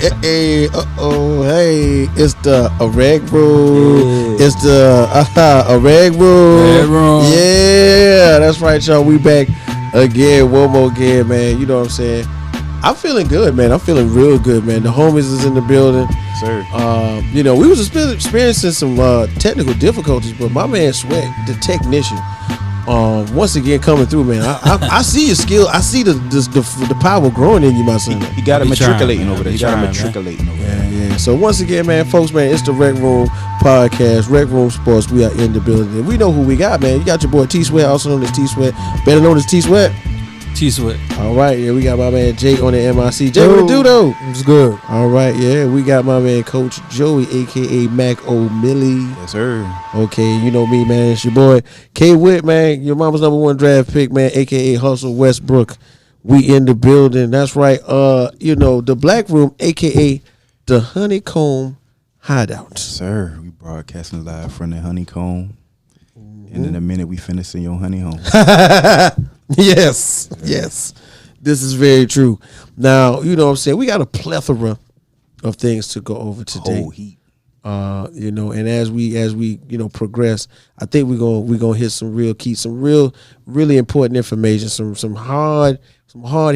hey, it's the reg room. Yeah. It's the a reg room. Yeah, that's right, y'all. We back again, one more again, man. You know what I'm saying? I'm feeling good, man. I'm feeling real good, man. The homies is in the building. Sir. You know, we was experiencing some technical difficulties, but my man Sweat, the technician, once again coming through, man. I see your skill. I see the power growing in you, my son. He got him matriculating over there. He got him matriculating over there. Yeah. So once again, man, folks, man, it's the Rec Room Podcast, RecRoomSports. We are in the building. And we know who we got, man. You got your boy T Sweat, also known as T Sweat, better known as T Sweat. T-Sweat. All right, yeah, we got my man Jay on the MIC. Jay, what it do, though? It's good. All right, yeah, we got my man Coach Joey, a.k.a. Macomilly. Yes, sir. Okay, you know me, man. It's your boy K-Whit, man. Your mama's #1 draft pick, man, a.k.a. Hustle Westbrook. We in the building. That's right. You know, the Black Room, a.k.a. the Honeycomb Hideout. Yes, sir. We broadcasting live from the Honeycomb. And in a minute, we finna send your honey home. Yes. This is very true. Now, you know what I'm saying? We got a plethora of things to go over today. Whole heat. You know, and as we you know progress, I think we're gonna hit some real key, some really important information, some hard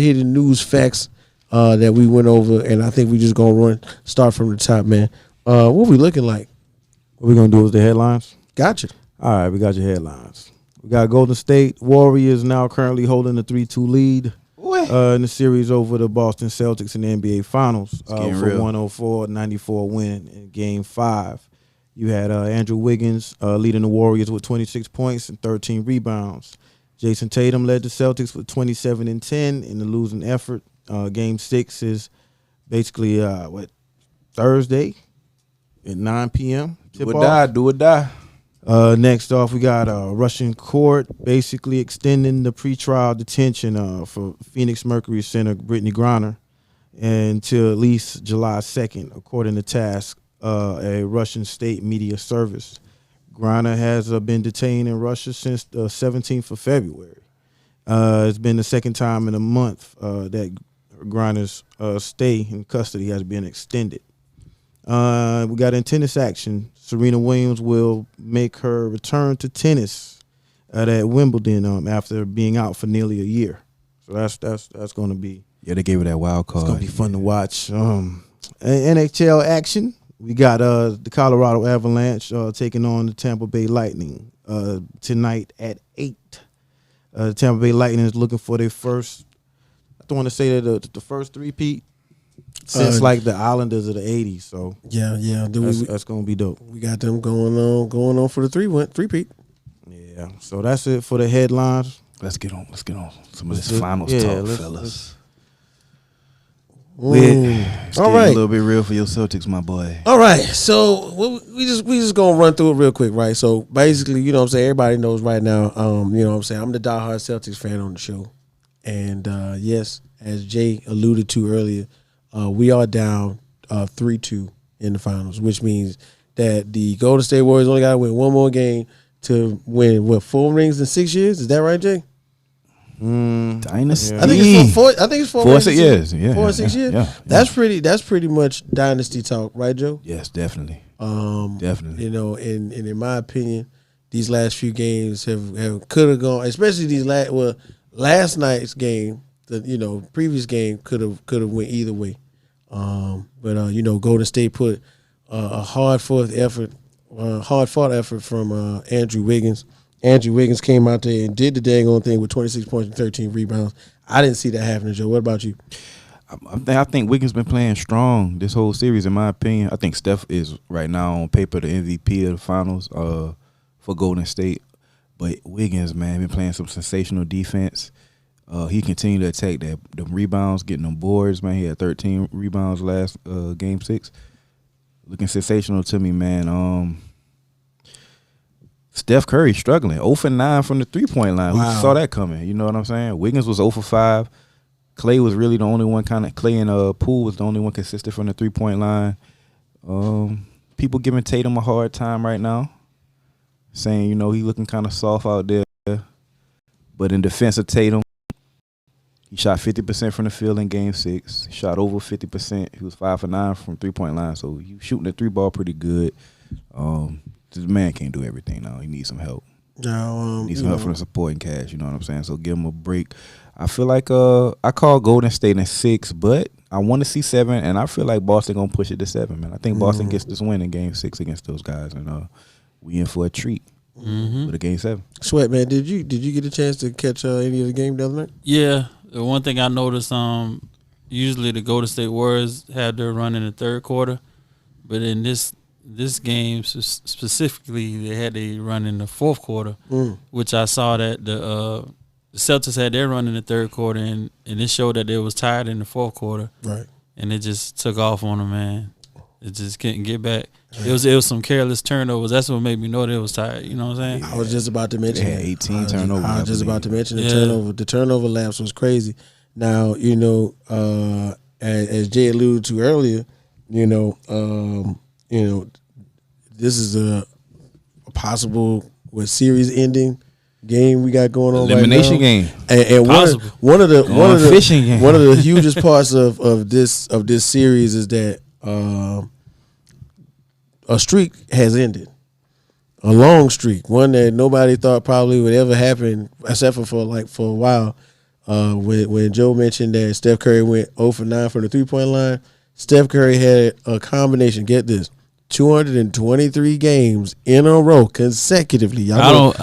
hitting news facts that we went over, and I think we just gonna start from the top, man. What we looking like? What we gonna do is the headlines. Gotcha. All right, we got your headlines. We got Golden State Warriors now currently holding a 3-2 lead in the series over the Boston Celtics in the NBA Finals for 104-94 win in Game 5. You had Andrew Wiggins leading the Warriors with 26 points and 13 rebounds. Jason Tatum led the Celtics with 27 and 10 in the losing effort. Game 6 is basically Thursday at 9 p.m. Do or die. Next off, we got Russian court basically extending the pretrial detention for Phoenix Mercury center Brittany Griner until at least July 2nd, according to TASS, a Russian state media service. Griner has been detained in Russia since the 17th of February. It's been the second time in a month that Griner's stay in custody has been extended. We got in tennis action. Serena Williams will make her return to tennis at Wimbledon after being out for nearly a year. So that's going to be they gave her that wild card. It's going to be fun to watch. NHL action. We got the Colorado Avalanche taking on the Tampa Bay Lightning tonight at 8. The Tampa Bay Lightning is looking for their first. I don't want to say that the first three-peat since like the Islanders of the 80s. So yeah, that's gonna be dope. We got them going on for the three-peat. Yeah, so that's it for the headlines. Let's get on some of this finals talk, fellas. All right, a little bit real for your Celtics, my boy. All right, so we just gonna run through it real quick, right? So basically, you know what I'm saying, everybody knows right now. You know what I'm saying, I'm the diehard Celtics fan on the show, and yes, as Jay alluded to earlier. We are down 3-2 in the finals, which means that the Golden State Warriors only got to win one more game to win 4 rings in 6 years. Is that right, Jay? Dynasty. I think it's 4. I think it's 4 rings. 4 years. Yeah, 4 and 6 years. Yeah. That's pretty much dynasty talk, right, Joe? Yes, definitely. Definitely. You know, and in my opinion, these last few games could have gone, especially these last night's game. The previous game could have went either way. But you know, Golden State put a hard fought effort from Andrew Wiggins. Andrew Wiggins came out there and did the dang on thing with 26 points and 13 rebounds. I didn't see that happening, Joe. What about you? I think Wiggins been playing strong this whole series, in my opinion. I think Steph is right now on paper the MVP of the finals for Golden State. But Wiggins, man, been playing some sensational defense. He continued to attack the rebounds, getting them boards, man. He had 13 rebounds last Game 6. Looking sensational to me, man. Steph Curry struggling. 0 for 9 from the three-point line. Wow. Who saw that coming? You know what I'm saying? Wiggins was 0 for 5. Clay was really the only one Clay and Poole was the only one consistent from the three-point line. People giving Tatum a hard time right now, saying, he looking kind of soft out there. But in defense of Tatum, He shot 50% from the field in Game 6. He shot over 50%. He was 5 for 9 from 3-point line. So he was shooting the 3 ball pretty good. This man can't do everything now. He needs some help. He needs some help from the supporting cast. You know what I'm saying? So give him a break. I feel like I call Golden State in 6, but I want to see 7, and I feel like Boston gonna push it to 7, man. I think Boston gets this win in Game 6 against those guys, and we in for a treat with a Game 7. Sweat, man, did you get a chance to catch any of the game the other night? Yeah, the one thing I noticed, usually the Golden State Warriors had their run in the third quarter, but in this game specifically, they had a run in the fourth quarter, which I saw that the Celtics had their run in the third quarter, and it showed that they was tired in the fourth quarter. Right. And it just took off on them, man. It just couldn't get back. It was some careless turnovers. That's what made me know they was tired. You know what I'm saying? I was just about to mention They had 18 turnovers. I was just about to mention the turnover. The turnover lapse was crazy. Now, as Jay alluded to earlier, this is a possible series ending game we got going on Elimination right now. game. And one of the hugest parts of this series is that a streak has ended. A long streak, one that nobody thought probably would ever happen, except for a while. When Joe mentioned that Steph Curry went 0 for 9 from the 3-point line, Steph Curry had a combination. Get this: 223 games in a row consecutively. I don't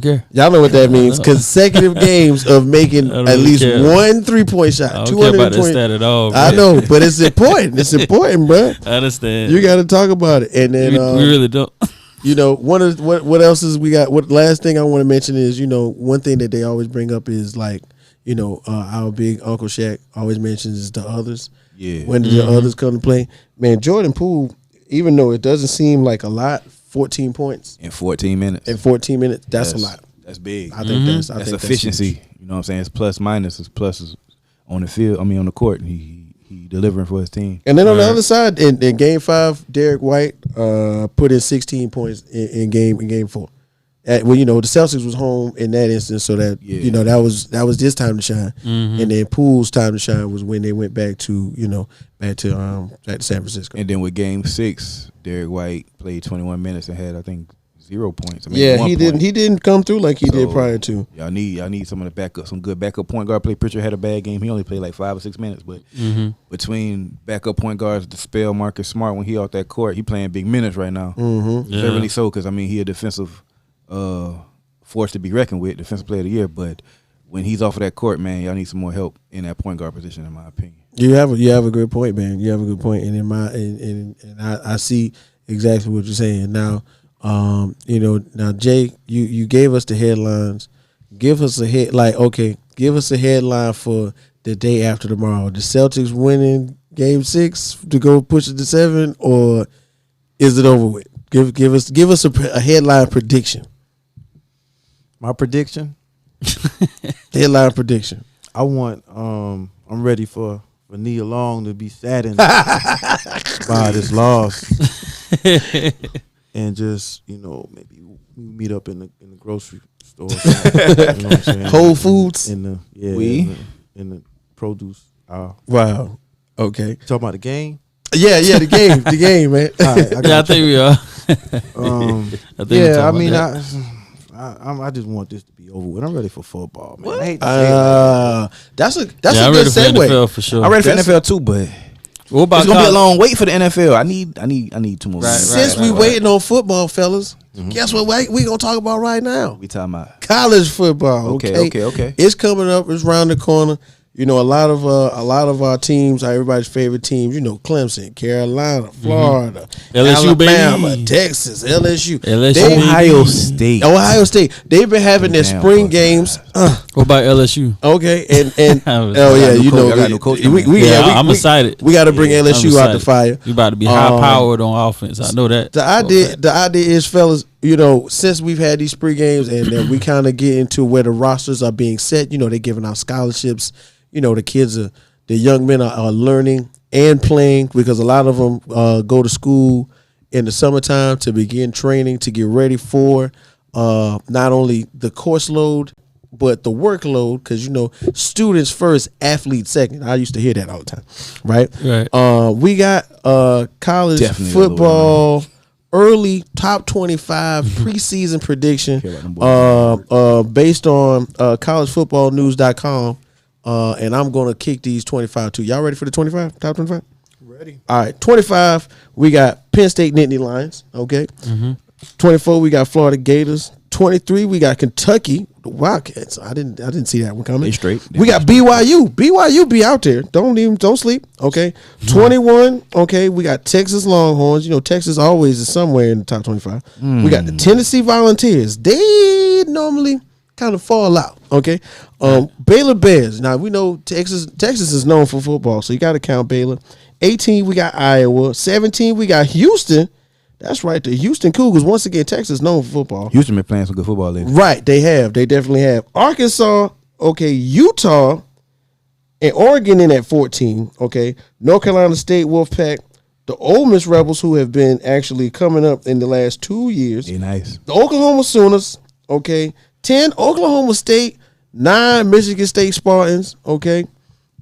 care. Y'all know what that means. Consecutive games of making at least one 3-point shot. I don't care about that stat at all. Bro. I know, but it's important. It's important, bro. I understand. You got to talk about it, and then we really don't. What else is we got? What last thing I want to mention is one thing that they always bring up is like our big Uncle Shaq always mentions is the others. Yeah. When did the others come to play? Man, Jordan Poole, even though it doesn't seem like a lot, 14 points in 14 minutes. That's a lot. That's big. I think that's efficiency. That's you know what I'm saying? It's plus minus. It's pluses on the field. I mean, on the court. He delivering for his team. And then on the other side, in Game 5, Derek White put in 16 points in Game 4. The Celtics was home in that instance, so that that was his time to shine. And then Poole's time to shine was when they went back to San Francisco. And then with Game 6, Derek White played 21 minutes and had, I think, 0 points. He didn't come through like he did prior to. Y'all need someone to back up, some good backup point guard play. Pritchard had a bad game. He only played like 5 or 6 minutes, but between backup point guards to spell Marcus Smart when he off that court, he playing big minutes right now. Really so, because he a defensive force to be reckoned with, defensive player of the year. But when he's off of that court, man, y'all need some more help in that point guard position, in my opinion. You have a good point, man. You have a good point, and I see exactly what you're saying now. Now Jay, you gave us the headlines. Give us a headline for the day after tomorrow. The Celtics winning Game 6 to go push it to 7, or is it over with? Give us a headline prediction. My prediction? Headline prediction. I want I'm ready for Nia Long to be saddened by this loss. And just, maybe we meet up in the grocery store. You know what I'm saying? Whole Foods? In the produce aisle. Wow. Okay. Talking about the game? Yeah, the game, man. All right, I think we are. I just want this to be over with. I'm ready for football, man. What? I hate to say it that's a I'm good ready for segue. NFL for sure. I'm ready for NFL too, but What about it's gonna be a long wait for the NFL. I need 2 more. Since we waiting on football, fellas, guess what we gonna talk about right now? We talking about College football. Okay. It's coming up. It's around the corner. A lot of our teams, everybody's favorite teams. Clemson, Carolina, Florida, LSU, Alabama, baby. Texas, LSU, Ohio State. They've been having their spring games. What about LSU? Okay, and I got no coach. I'm excited. We got to bring LSU out the fire. We about to be high powered on offense. I know that. The idea is, fellas, since we've had these spring games and we kind of get into where the rosters are being set, they're giving out scholarships. The young men are learning and playing because a lot of them go to school in the summertime to begin training to get ready for not only the course load but the workload, because students first, athletes second. I used to hear that all the time, right? Right. We got college Definitely football early top 25 preseason prediction based on collegefootballnews.com, and I'm gonna kick these 25 too. Y'all ready for the 25? Top 25? Ready. All right, 25. We got Penn State Nittany Lions. Okay. 24. We got Florida Gators. 23. We got Kentucky Wildcats. I didn't see that one coming. They straight. We got BYU. BYU be out there. Don't sleep. Okay. 21. Okay. We got Texas Longhorns. Texas always is somewhere in the top 25. We got the Tennessee Volunteers. They normally kind of fall out. Okay. Baylor Bears. Now we know Texas is known for football, so you got to count Baylor. 18. We got Iowa. 17. We got Houston. That's right. The Houston Cougars. Once again, Texas known for football. Houston been playing some good football lately. Right. They have. They definitely have. Arkansas. Okay. Utah and Oregon in at 14. Okay. North Carolina State Wolfpack. The Ole Miss Rebels, who have been actually coming up in the last 2 years. They nice. The Oklahoma Sooners. Okay. 10 Oklahoma State. 9 Michigan State Spartans. Okay.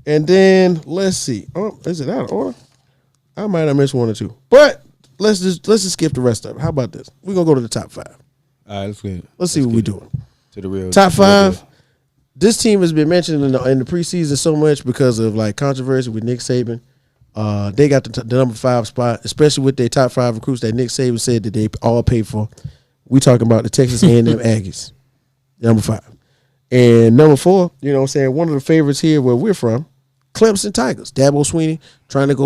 And then let's see. Oh, is it out of order? I might have missed one or two. But let's just skip the rest of it. How about this? We're gonna go to the top 5. All right, let's get. Let's see what we're doing. To the real Top 5. This team has been mentioned in the preseason so much because of like controversy with Nick Saban. They got the number 5 spot, especially with their top 5 recruits that Nick Saban said that they all paid for. We talking about the Texas A&M Aggies, number 5. And number 4, one of the favorites here where we're from, Clemson Tigers. Dabo Swinney trying to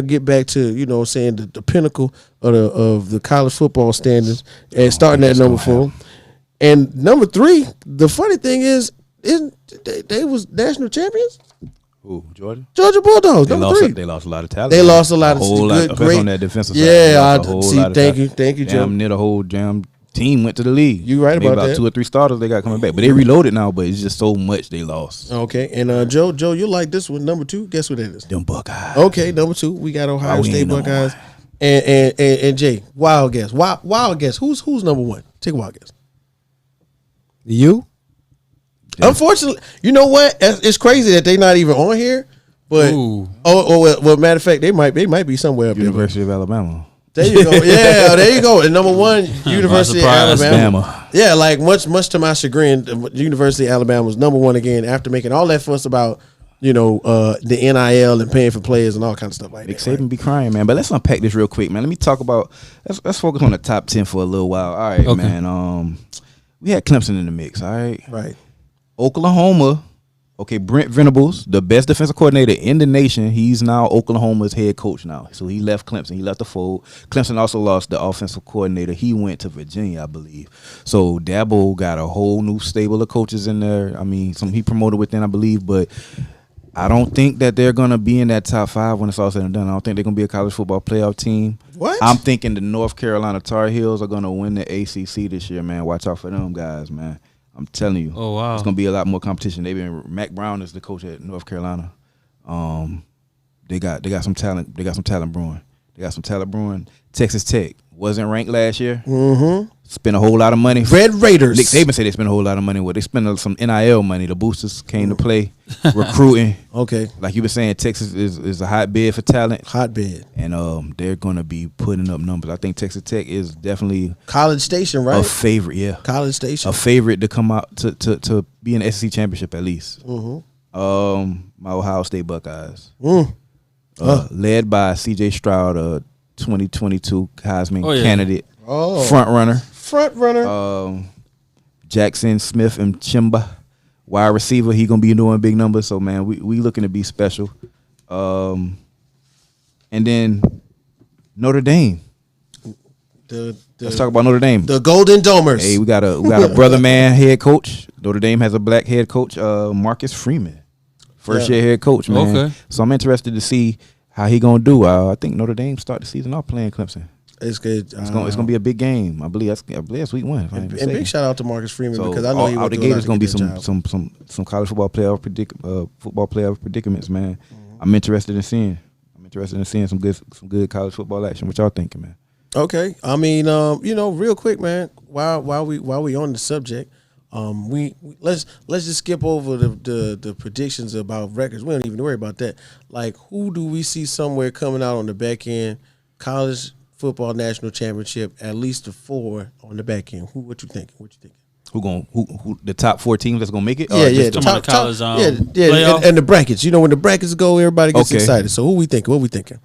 get back to, the pinnacle of the college football standards and starting at number 4. And number 3, the funny thing is they was national champions. Who, Georgia? Georgia Bulldogs, number 3. They lost a lot of talent. They lost a lot of great on that defensive side. Yeah, thank you, Joe. Damn near the whole team went to the league. You right about that. 2 or 3 starters they got coming back, but they reloaded now. But it's just so much they lost. Okay, and Joe, you like this one, number 2? Guess what that is? Them Buckeyes. Okay, number 2, we got Ohio State Buckeyes, and Jay, wild guess. Wild guess. Who's number 1? Take a wild guess. You? Yeah. Unfortunately, you know what? It's crazy that they're not even on here. But well, matter of fact, they might be somewhere up there. University of Alabama. There you go. Yeah, there you go. And number 1, University of Alabama. Bama. Yeah, like much to my chagrin, the University of Alabama was number 1 again after making all that fuss about the NIL and paying for players and all kinds of stuff like Nick that. Saban be crying, man. But let's unpack this real quick, man. Let me talk about. Let's focus on the top 10 for a little while. All right, man. We had Clemson in the mix. All right. Right. Oklahoma. Okay, Brent Venables, the best defensive coordinator in the nation, he's now Oklahoma's head coach now. So he left Clemson. He left the fold. Clemson also lost the offensive coordinator. He went to Virginia, I believe. So Dabo got a whole new stable of coaches in there. I mean, some he promoted within, I believe, but I don't think that they're going to be in that top 5 when it's all said and done. I don't think they're going to be a college football playoff team. What? I'm thinking the North Carolina Tar Heels are going to win the ACC this year, man. Watch out for them guys, man. I'm telling you. Oh, wow. It's gonna be a lot more competition. Mac Brown is the coach at North Carolina. They got some talent. They got some talent brewing. Texas Tech wasn't ranked last year. Mm-hmm. Spent a whole lot of money. Red Raiders. Nick Saban said they spent a whole lot of money. Well, they spent some NIL money. The boosters came to play, recruiting. Okay. Like you were saying, Texas is a hotbed for talent. Hotbed. And they're gonna be putting up numbers. I think Texas Tech is definitely College Station, right? a favorite. Yeah, College Station. a favorite to come out to be in the SEC championship at least. Mm-hmm. My Ohio State Buckeyes, Mm. led by C.J. Stroud, 2022 Heisman candidate, front runner. Jackson Smith and Chimba, wide receiver. He gonna be doing big numbers. So man, we looking to be special. And then Notre Dame. Let's talk about Notre Dame. The Golden Domers. Hey, we got a brother man head coach. Notre Dame has a black head coach, Marcus Freeman, first year head coach, man. Okay. So I'm interested to see how he gonna do. I think Notre Dame start the season off playing Clemson. It's good. It's gonna be a big game. I believe that's week 1. If I'm And big shout out to Marcus Freeman so because I know he out went the through a gate lot is to gonna get be that job. some college football playoff predicaments, man. I'm interested in seeing. Some good college football action. What y'all thinking, man? Okay, I mean, real quick, man. While we on the subject, Let's just skip over the predictions about records. We don't even worry about that. Like, who do we see somewhere coming out on the back end? College football national championship, at least the 4 on the back end. What you thinking? Who the top 4 teams that's gonna make it? Yeah, the college, playoff? And the brackets. You know, when the brackets go, everybody gets excited. So who we thinking? What we thinking?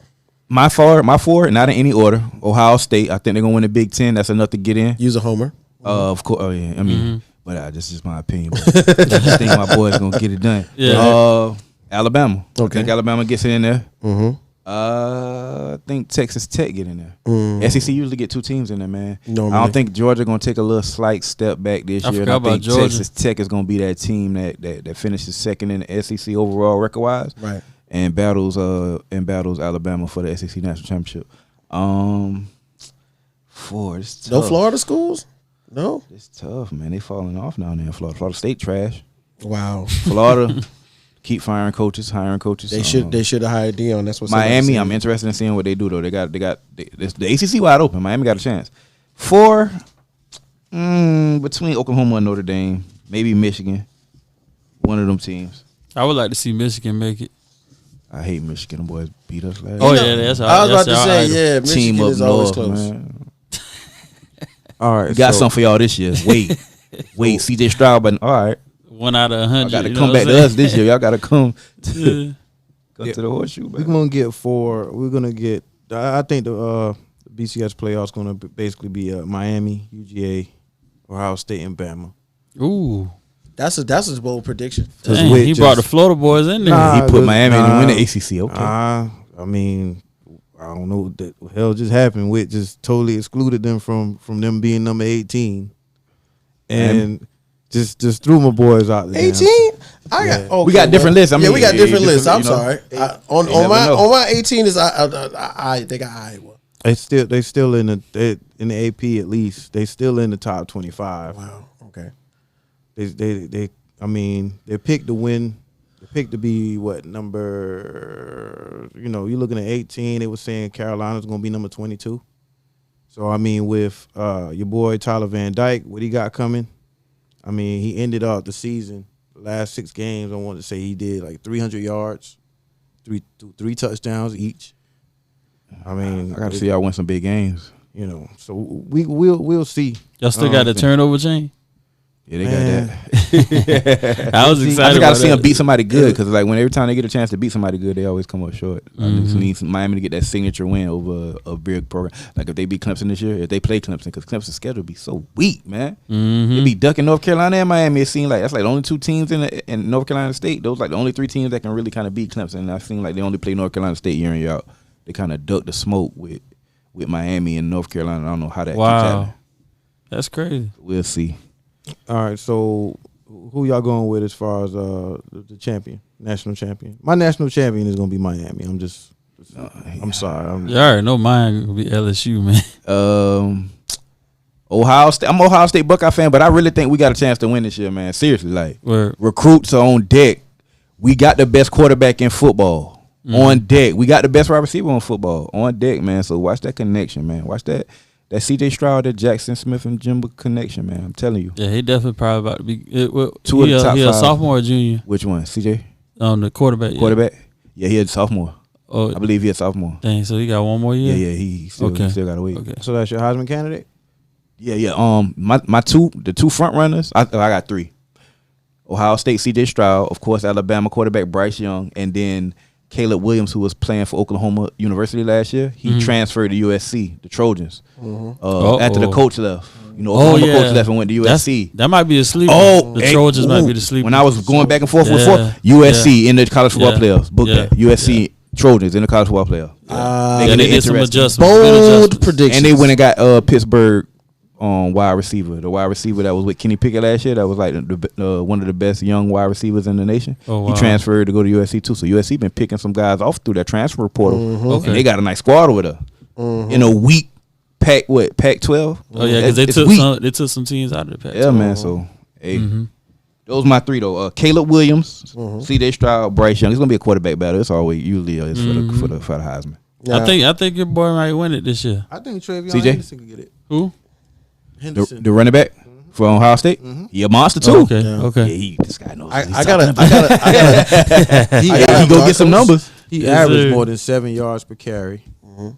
My 4, not in any order. Ohio State. I think they're gonna win the Big Ten. That's enough to get in. Use a homer. Of course. Oh yeah. I mean, but this is my opinion. But I just think my boys gonna get it done. Yeah. Alabama. Okay. I think Alabama gets it in there. Mm-hmm. I think Texas Tech get in there. SEC usually get 2 teams in there, man. Normally. I don't think Georgia gonna take a little slight step back this year. I think Georgia. Texas Tech is gonna be that team that finishes second in the SEC overall record wise, Right. and battles Alabama for the SEC national championship. 4. It's tough. No Florida schools? No. It's tough, man. They falling off now and then. Florida State trash. Wow. Florida. Keep hiring coaches. They should have hired Dion. That's what Miami. I'm interested in seeing what they do though. They got the ACC wide open. Miami got a chance. 4, between Oklahoma and Notre Dame, maybe Michigan. One of them teams. I would like to see Michigan make it. I hate Michigan. Them boys beat us last. Oh yeah, that's how I was about to say, yeah, team Michigan up is always north, close. man. All right, We got something for y'all this year. Wait, CJ Stroud, but all right. 1 out of 100. Y'all got to come back to us this year. Y'all got to come to the horseshoe. We're gonna get 4. We're gonna get. I think the BCS playoffs gonna basically be Miami, UGA, Ohio State, and Bama. Ooh, That's a bold prediction. dang, he brought the Florida boys in there. Nah, He put Miami in to win the ACC. Okay. I mean, I don't know what the hell just happened. Whit just totally excluded them from them being number 18, and just threw my boys out there. 18? We got different lists. I mean, we got different lists. I'm you know, sorry. you never know. On my 18 is they got Iowa. They still in the AP at least. They still in the top 25. Wow. Okay. They I mean, they picked to win. They picked to be what number? You know, you're looking at 18. They were saying Carolina's going to be number 22. So I mean, with your boy Tyler Van Dyke, what he got coming? I mean, he ended up the season, the last 6 games. I want to say he did like 300 yards, three touchdowns each. I mean, I got to see y'all win some big games. You know, so we'll see. Y'all still got the turnover chain? Yeah, they got that. I was excited. I just got to see them that. beat somebody good because, like, every time they get a chance to beat somebody good, they always come up short. I just need Miami to get that signature win over a big program. Like, if they beat Clemson this year, if they play Clemson, because Clemson's schedule be so weak, man. They be ducking North Carolina and Miami. It seems like that's like the only 2 teams in North Carolina State. Those like the only 3 teams that can really kind of beat Clemson. And I seem like they only play North Carolina State year in year out. They kind of duck the smoke with Miami and North Carolina. I don't know how that keeps happening. That's crazy. We'll see. All right, so who y'all going with as far as the champion, national champion? My national champion is going to be Miami. I'm sorry. You already know mine gonna be LSU, man. Ohio State. I'm an Ohio State Buckeye fan, but I really think we got a chance to win this year, man. Seriously, like recruits are on deck. We got the best quarterback in football on deck. We got the best wide receiver on football on deck, man. So watch that connection, man. Watch that CJ Stroud, that Jackson Smith and Jimbo connection, man. I'm telling you. Yeah, he definitely probably about to be. 2 of the top 5. He a sophomore or junior? Which one? CJ? The quarterback. Yeah. Quarterback? Yeah, he a sophomore. Oh, I believe he a sophomore. Dang, so he got 1 more year? Yeah, he still got to wait. Okay. So that's your Heisman candidate? Yeah. The 2 front runners, I got 3. Ohio State, CJ Stroud, of course, Alabama quarterback Bryce Young, and then Caleb Williams, who was playing for Oklahoma University last year. He transferred to USC, the Trojans, after the coach left. You know, Oklahoma coach left and went to USC. That might be a sleeper. The Trojans might be the sleeper. When I was going back and forth with USC in the college football playoffs, book that. USC Trojans in the college football playoffs. They did some adjustments. Bold predictions. And they went and got Pittsburgh wide receiver, the wide receiver that was with Kenny Pickett last year, that was like one of the best young wide receivers in the nation. Oh, wow. He transferred to go to USC too. So USC been picking some guys off through that transfer portal, and they got a nice squad over there. In a weak Pac-12. Oh yeah, because they took some teams out of the Pac-12. Yeah, man. So hey, those are my 3 though. Caleb Williams, CJ Stroud, Bryce Young. It's gonna be a quarterback battle. It's always usually is for the Heisman. Yeah. I think your boy might win it this year. I think Travion CJ? Henderson can get it. Who? Henderson. The running back For Ohio State, he a monster too. Okay, Yeah, this guy knows. I gotta He go get some numbers. He Yes, averaged sir. more than 7 yards per carry.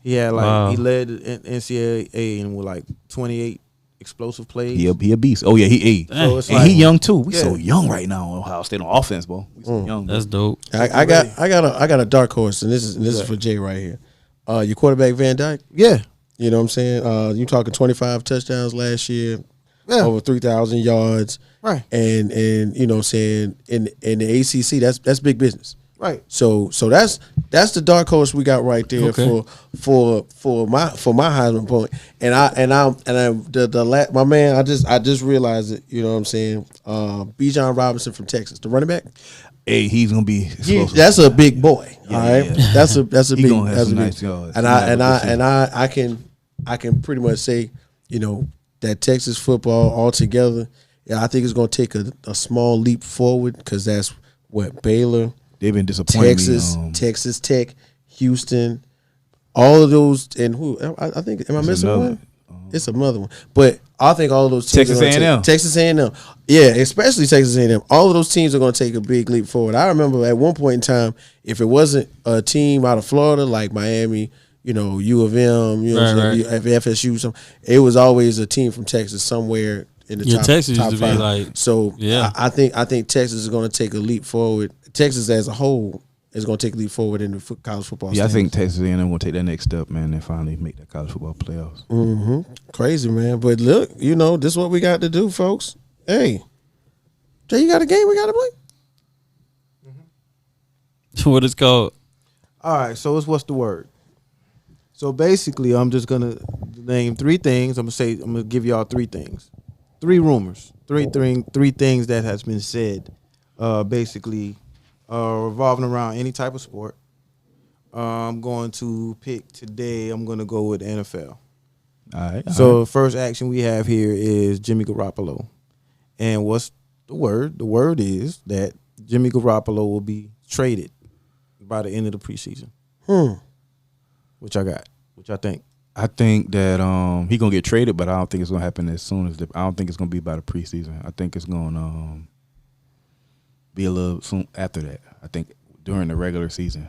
He had Wow. he led the NCAA in with like 28 explosive plays. He a beast. Oh yeah, he So it's and like, he young too. We Yeah. so young right now on Ohio State on offense, bro. We so young. That's dope. I got a dark horse, and this is for Jay right here. Your quarterback Van Dyke. Yeah, You know what I'm saying? You talking 25 touchdowns last year, yeah, over 3,000 yards, right, and you know what I'm saying, in the ACC, that's big business. right. So that's the dark horse we got right there Okay. for my Heisman point. My man, I just realized it. You know what I'm saying? Bijan Robinson from Texas, the running back. Hey, he's gonna be explosive. That's a big boy. Yeah, all right, yeah. that's a He big. gonna have That's a some big. nice yards. And I can pretty much say, you know, that Texas football altogether. Yeah, I think it's gonna take a small leap forward because that's what Baylor, They've been disappointing Texas, me. Texas Tech, Houston, all of those, and who I think am I missing another. one? It's another one, but I think all of those teams Texas are gonna A&M. Texas A&M, yeah, especially Texas A&M. All of those teams are going to take a big leap forward. I remember at one point in time, if it wasn't a team out of Florida like Miami, you know, U of M, you know, what I'm saying, FSU, some, it was always a team from Texas somewhere in the Yeah, top. Texas top used to be five. like- So Yeah. I think Texas is going to take a leap forward. Texas as a whole is going to take a leap forward in the college football. Yeah, I think standings. Texas A&M will take that next step, man, and finally make that college football playoffs. Crazy, man. But look, you know, this is what we got to do, folks. Hey, Jay, you got a game we got to play? What it's called? All right, so what's the word? So basically, I'm just gonna name 3 things. I'm gonna give y'all 3 things, 3 rumors, three things that has been said, basically revolving around any type of sport. I'm going to pick today. I'm gonna go with NFL. All right. So the first action we have here is Jimmy Garoppolo, and what's the word? The word is that Jimmy Garoppolo will be traded by the end of the preseason. Which I think. I think that he gonna get traded, but I don't think it's gonna happen as soon as I don't think it's gonna be by the preseason. I think it's gonna be a little soon after that. I think during the regular season,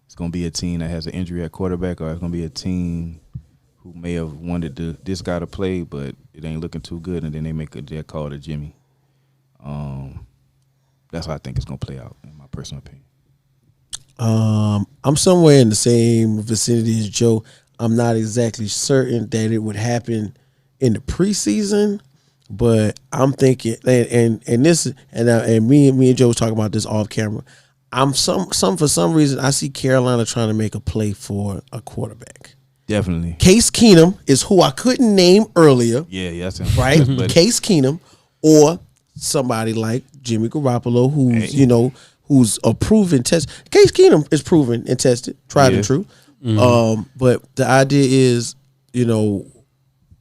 it's gonna be a team that has an injury at quarterback, or it's gonna be a team who may have wanted this guy to play, but it ain't looking too good, and then they make a call to Jimmy. That's how I think it's gonna play out, in my personal opinion. I'm somewhere in the same vicinity as Joe. I'm not exactly certain that it would happen in the preseason, but I'm thinking, and me and Joe was talking about this off camera. For some reason I see Carolina trying to make a play for a quarterback. Definitely. Case Keenum is who I couldn't name earlier, Yeah, that's him. right? But Case Keenum or somebody like Jimmy Garoppolo, who's who's a proven test. Case Keenum is proven and tested, tried and true. But the idea is, you know,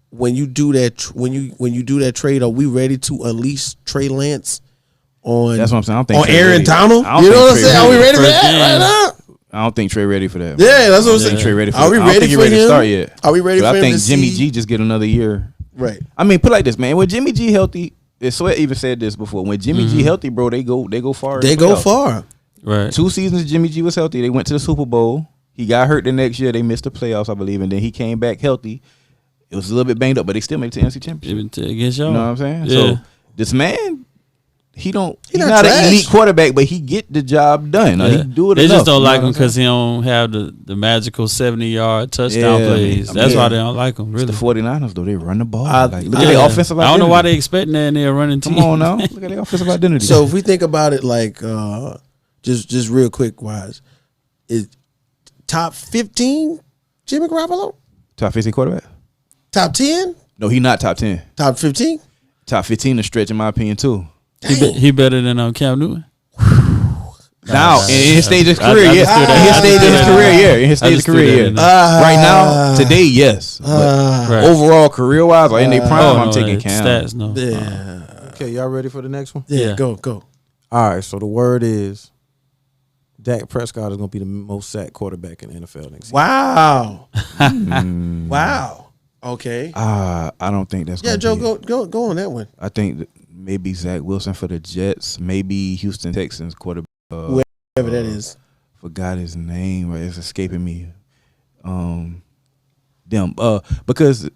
when you do that, when you do that trade, are we ready to unleash Trey Lance on? That's what I'm saying. I don't think on Trey Aaron ready. Donald. I don't You know think what I'm Trey saying? Are we ready for First that game. right now? I don't think Trey ready for that. Yeah, that's what I'm I saying. think Trey ready for Are we that. I don't ready think he for ready to him? start yet. Are we ready But for I him think to Jimmy see- G just get another year. Right. I mean, put it like this, man. When Jimmy G healthy, Sweat even said this before. When Jimmy G healthy, bro, they go far. in They the go playoffs. far. Right. 2 seasons Jimmy G was healthy. They went to the Super Bowl. He got hurt the next year. They missed the playoffs, I believe, and then he came back healthy. It was a little bit banged up, but they still made it to the NFC Championship. Even against y'all. You know what I'm saying? Yeah. So this man, he's not not an trash. elite quarterback, but he get the job done. Yeah. He do it They enough, just don't you know like what him I'm because saying? he don't have the magical 70-yard touchdown Yeah, plays. man. That's Yeah. why they don't like him. It's Really. the 49ers, though. They run the ball. I- Look at their offensive I identity. don't know why they expecting that in their running team. Come on now. Look at their offensive identity. So if we think about it, like just real quick wise, is top 15 Jimmy Garoppolo? top 15 quarterback? Top 10? No, he not top 10. Top 15? Top 15 is stretch, in my opinion, too. He better than Cam Newton. Now, in his stage of his I career, just yeah. threw that- In his I stage just of threw his that career, in. yeah. In his I stage of just his threw career, that yeah. in there. Right now, today, yes. But Right. overall, career-wise, or in their prime, Oh, I'm no, taking it's Cam. stats. No. Yeah. Okay, y'all ready for the next one? Yeah, Yeah. go. All right, so the word is Dak Prescott is going to be the most sacked quarterback in the NFL next year. Wow. Wow. Okay. I don't think that's. Yeah, gonna Joe, be go on that one. I think maybe Zach Wilson for the Jets, maybe Houston Texans quarterback. Whoever that is. Forgot his name. Right, it's escaping me. Because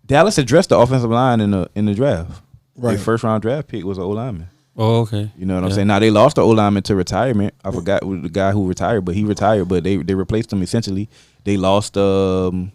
Dallas addressed the offensive line in the draft. Right. Their first round draft pick was an O-lineman. Oh, okay. You know what I'm saying? Now they lost the O-lineman to retirement. I forgot the guy who retired, but he retired. But they replaced him essentially. They lost Leo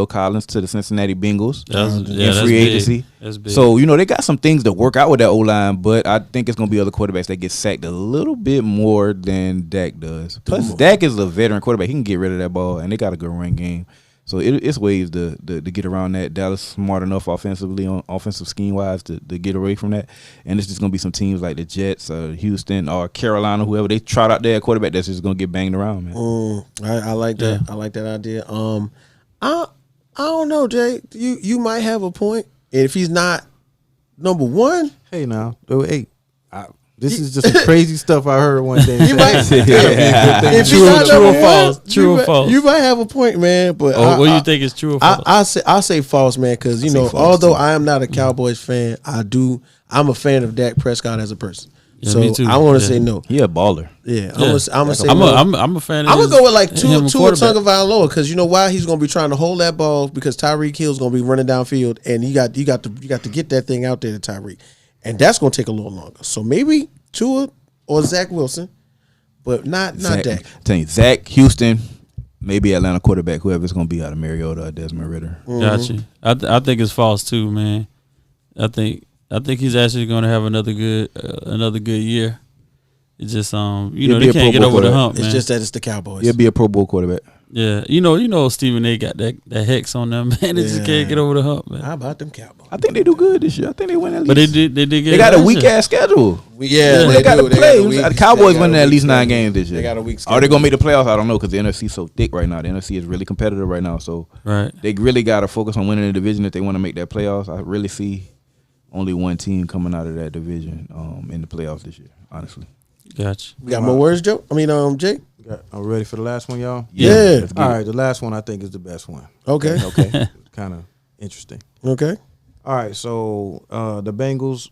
Collins to the Cincinnati Bengals in free agency. That's big. So they got some things to work out with that O-line, but I think it's gonna be other quarterbacks that get sacked a little bit more than Dak does. Plus, Dak is a veteran quarterback; he can get rid of that ball, and they got a good run game. So it's ways to get around that. Dallas smart enough offensively on offensive scheme wise to get away from that. And it's just gonna be some teams like the Jets, Houston, or Carolina, whoever they trot out there, a quarterback that's just gonna get banged around, man. I like that. Yeah. I like that idea. I don't know, Jay. You might have a point. And if he's not number one, Hey, now, this is just some crazy stuff I heard one day. you might. If he's True not or number false? one, True or false? You might have a point, man. But what do you think is true or false? I say false, man, because although I am not a Cowboys fan, I'm a fan of Dak Prescott as a person. Yeah, so me too. I want to Yeah. say no. He a baller. Yeah, I'm Yeah. gonna say I'm no. a fan of I'm gonna go with like him Tua quarterback. Tagovailoa because you know why he's gonna be trying to hold that ball because Tyreek Hill's gonna be running downfield and you got to get that thing out there to Tyreek, and that's gonna take a little longer. So maybe Tua or Zach Wilson, but not Dak. Tell you, Zach, Houston, maybe Atlanta quarterback, whoever's gonna be out of Mariota or Desmond Ridder. Gotcha. I think it's false too, man. I think he's actually going to have another good year. It's just they can't get over the hump, man. It's just that it's the Cowboys. He'll be a Pro Bowl quarterback. Yeah, Stephen A. got that hex on them, man. They just can't get over the hump, man. How about them Cowboys? I think they do good this year. I think they win at least. But they did get. They got a weak ass schedule. They got to do. play. They got a The Cowboys weak- winning they got a at least weak 9 schedule. games this year. They got a weak Are they schedule. gonna make the playoffs? I don't know because the NFC is so thick right now. The NFC is really competitive right now. So Right. they really got to focus on winning the division if they want to make that playoffs. I really see only one team coming out of that division in the playoffs this year. Honestly. Gotcha. We got more words, Joe? Jake? Are we ready for the last one, y'all? Yeah. Let's get All it. right, the last one I think is the best one. Okay. Okay. Kind of interesting. Okay. All right, so the Bengals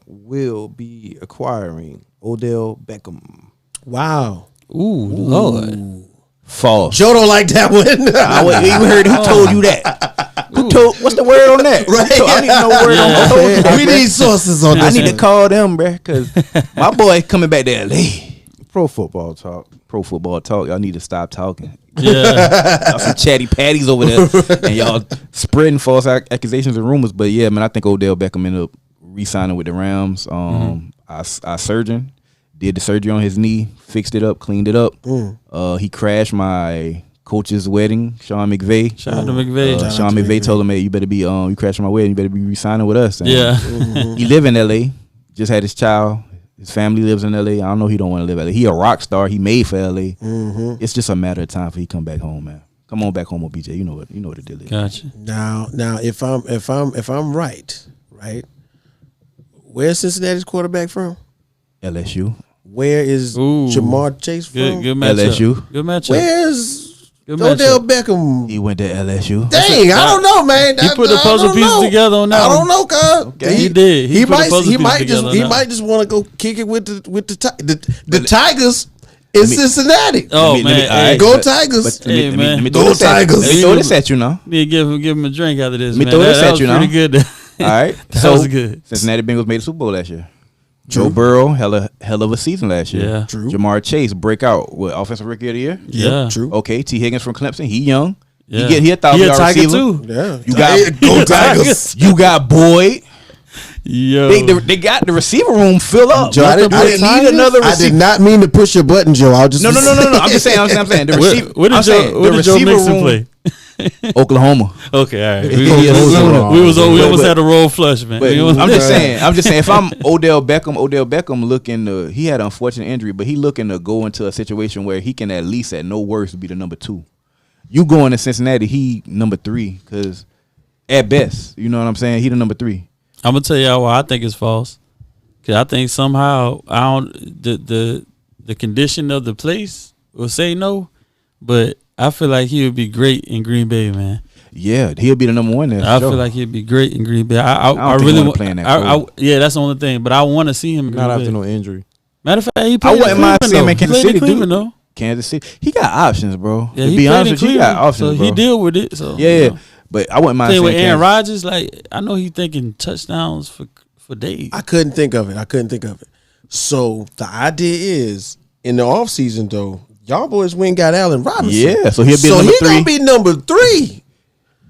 will be acquiring Odell Beckham. Wow. Ooh, Lord. False. Joe don't like that one. You heard who told you that? Who told? What's the word on that? Right. I need to know word on that. We need sources on I this. need to call them, bruh, because my boy coming back to LA. Pro Football Talk. Pro Football Talk. Y'all need to stop talking. Yeah. Y'all some chatty patties over there, and y'all spreading false accusations and rumors. But yeah, man, I think Odell Beckham ended up re-signing with the Rams. Our surgeon did the surgery on his knee, fixed it up, cleaned it up. He crashed my coach's wedding, Sean McVay. Shout out to McVay. Sean McVay told him, "Hey, you better be you crashing my wedding. You better be re-signing with us." And Yeah. he live in LA. Just had his child. His family lives in LA. I don't know. He don't want to live in LA. He a rock star. He made for LA. It's just a matter of time for he come back home, man. Come on back home, BJ. You know what the deal is. Gotcha. Now, if I'm right, where's Cincinnati's quarterback from? LSU. Where is Ooh. Jamar Chase from? Good matchup. LSU. Good matchup. Where's Good Odell matchup. Beckham? He went to LSU. Dang, I don't know, man. He put the puzzle pieces together on that I one. don't know, cuz. Okay. He did. He put the puzzle He pieces might together just on he that might just want to go kick it with the Tigers in me- Cincinnati. Oh, Let me- man. all right, Go but- Tigers. But let me- Hey, let me- man. let me Go throw this at you. Tigers. Let me throw this at you now. Need to give him a drink after this, Let me man. throw this that at was you now. pretty good. All right. That was good. Cincinnati Bengals made the Super Bowl last year. Joe Burrow, hell of a season last year. Yeah. True. Jamar Chase, breakout. What, offensive rookie of the year? Yeah. True. Okay. T. Higgins from Clemson. He young. Yeah. He a 1,000 He a yard Tiger receiver. too. Yeah. You got Go Tigers. You got Boyd. Yo. They got the receiver room fill up. Joe, I didn't need another I did receiver. not mean to push your button, Joe. I was just No. I'm just saying. The receiver. What I'm did saying, Joe the receiver Mixon room- play? Oklahoma. Okay, all right. Oklahoma. We almost But- had a roll flush, man. But We almost- I'm just saying, if I'm Odell Beckham looking to, he had an unfortunate injury, but he looking to go into a situation where he can at least, at no worst, be the number 2. You going to Cincinnati, he number 3, because at best, you know what I'm saying, he the number 3. I'm gonna tell y'all why I think it's false. Cause I think somehow the condition of the place will say no, but I feel like he would be great in Green Bay, man. Yeah, he'll be the number one there. I sure. feel like he'd be great in Green Bay. I don't think he really wanna want play in that yeah, that's the only thing. But I want to see him in Not Green after Bay. no injury. Matter of fact, he I played wouldn't mind in seeing him in Cleveland, Kansas though. He played City, in Cleveland, dude. though. Kansas City, he got options, bro. Yeah, to he be played honest in with you, he Cleveland, got options, so bro. he deal with it. So Yeah. But I wouldn't mind Thing seeing with Aaron Kansas. Rodgers, like I know he's thinking touchdowns for days. I couldn't think of it. So the idea is in the offseason though, y'all boys went and got Allen Robinson. Yeah, so he'll be number he 3. gonna be number 3.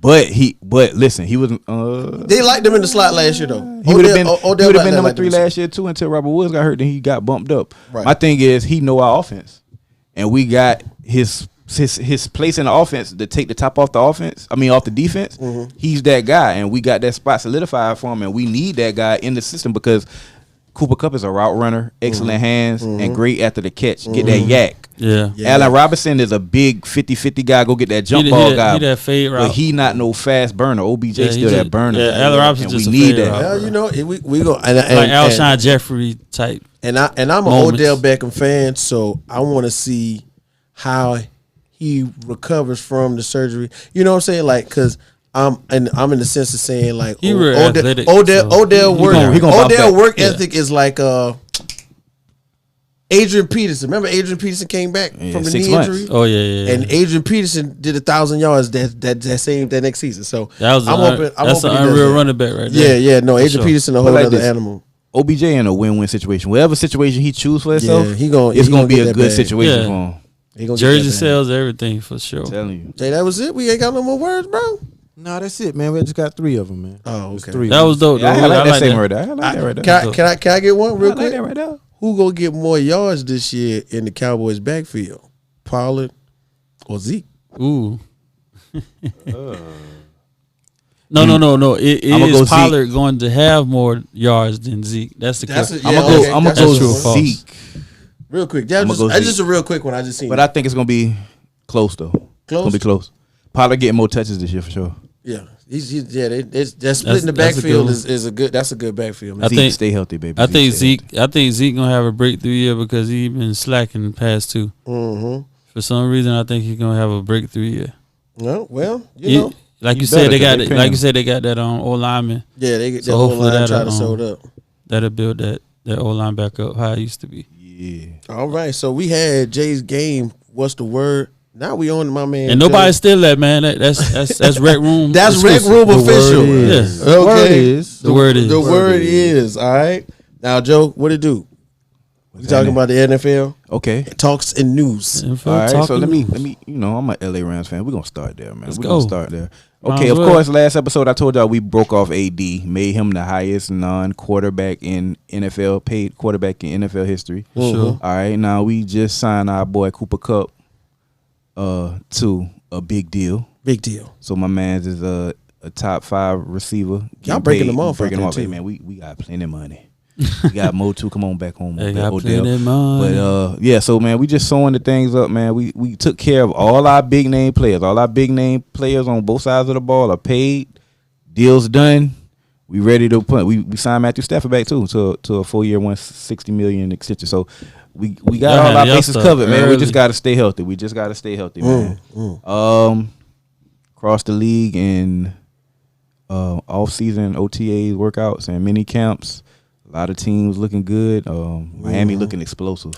But listen, he was. They liked him in the slot last year though. He would have been Odell number liked 3 him. last year too until Robert Woods got hurt. Then he got bumped up. Right. My thing is he know our offense, and we got his place in the offense to take the top off the offense. I mean off the defense. Mm-hmm. He's that guy, and we got that spot solidified for him, and we need that guy in the system because Cooper Kupp is a route runner, excellent hands, and great after the catch. Get that yak. Yeah. Allen Robinson is a big 50-50 guy. Go get that jump ball guy. He that fade route. But he not no fast burner. OBJ Yeah, he still just- that burner. yeah, Allen Robinson and just we a need fade that. route. Well, you know, we go like Alshon Jeffrey type. and I'm an moments. Odell Beckham fan, so I want to see how he recovers from the surgery. You know what I'm saying? Like, cause I'm in the sense of saying like He real athletic, Odell so work he gonna bounce back. work Yeah. ethic is like Adrian Peterson. Remember Adrian Peterson came back from the 6 knee months. injury? Oh yeah. And Adrian Peterson did 1,000 yards that next season. So that's I'm hoping an he does unreal that. running back right there. Yeah. No, Adrian sure. Peterson a But whole like other this, animal. OBJ in a win-win situation. Whatever situation he choose for himself, Yeah, he gonna be get a that good bag. situation Yeah. for him. He gonna get Jersey that bag. sells everything for sure. I'm telling you. Hey, that was it. We ain't got no more words, bro. No, that's it, man. We just got 3 of them, man. Oh, Just okay. 3. That was dope. Yeah, though. I like that like segment right there. I like that right there. Can I get one real I like quick? that right there. Who gonna get more yards this year in the Cowboys' backfield, Pollard or Zeke? Ooh. No. It I'ma go is Pollard going to have more yards than Zeke. That's the question. Yeah, I'm gonna okay. go. I'm That's gonna true or go false? Zeke, Real quick. I'ma go That's Zeke. just a real quick one. I just seen. but I think it's gonna be close though. It's gonna be close. Pollard getting more touches this year for sure. yeah, he's that splitting the that's a backfield good is a good. That's a good backfield. Man. I Zeke, think- stay healthy, baby. I think stay Zeke gonna have a breakthrough year because he been slacking the past 2. Mm-hmm. For some reason, I think he's gonna have a breakthrough year. No, well, you know, Like you He said, better, 'cause they they got paying like him. you said, they got that O lineman yeah, they get So that whole hopefully line that'll, try to sold up. that'll build that O line back up how it used to be. Yeah. All right, so we had Jay's game. What's the word? Now we on my man. And nobody still that, man. That's Rec Room. That's Rec exclusive. Room The official. word is. Yeah. The word Okay. is. The word is. The word is. All right. Now, Joe, what it do? We talking about the NFL Okay. talks and news. And for All right, so talking- let me, I'm an LA Rams fan. We're gonna start there, man. Let's We're go. gonna start there. Might Okay, as of well. course, last episode I told y'all we broke off AD, made him the highest non-quarterback in NFL, paid quarterback in NFL history. Sure. All right, now we just signed our boy Cooper Kupp to a big deal. Big deal. So my man's is a top 5 receiver. Y'all Getting breaking paid. them off breaking out them there, off. Hey, too. man, we got plenty of money. We got Mo too. Come on back home. They Odell. got plenty of money. But yeah, so man, we just sewing the things up, man. We took care of all our big name players. All our big name players on both sides of the ball are paid. Deals done. We ready to put. We signed Matthew Stafford back too to a 4-year, $160 million extension. So we got Y'all all had our y'all bases stuff covered, man. We early. just got to stay healthy. We just got to stay healthy, man. Across the league in off season OTAs, workouts, and mini camps. A lot of teams looking good. Miami looking explosive.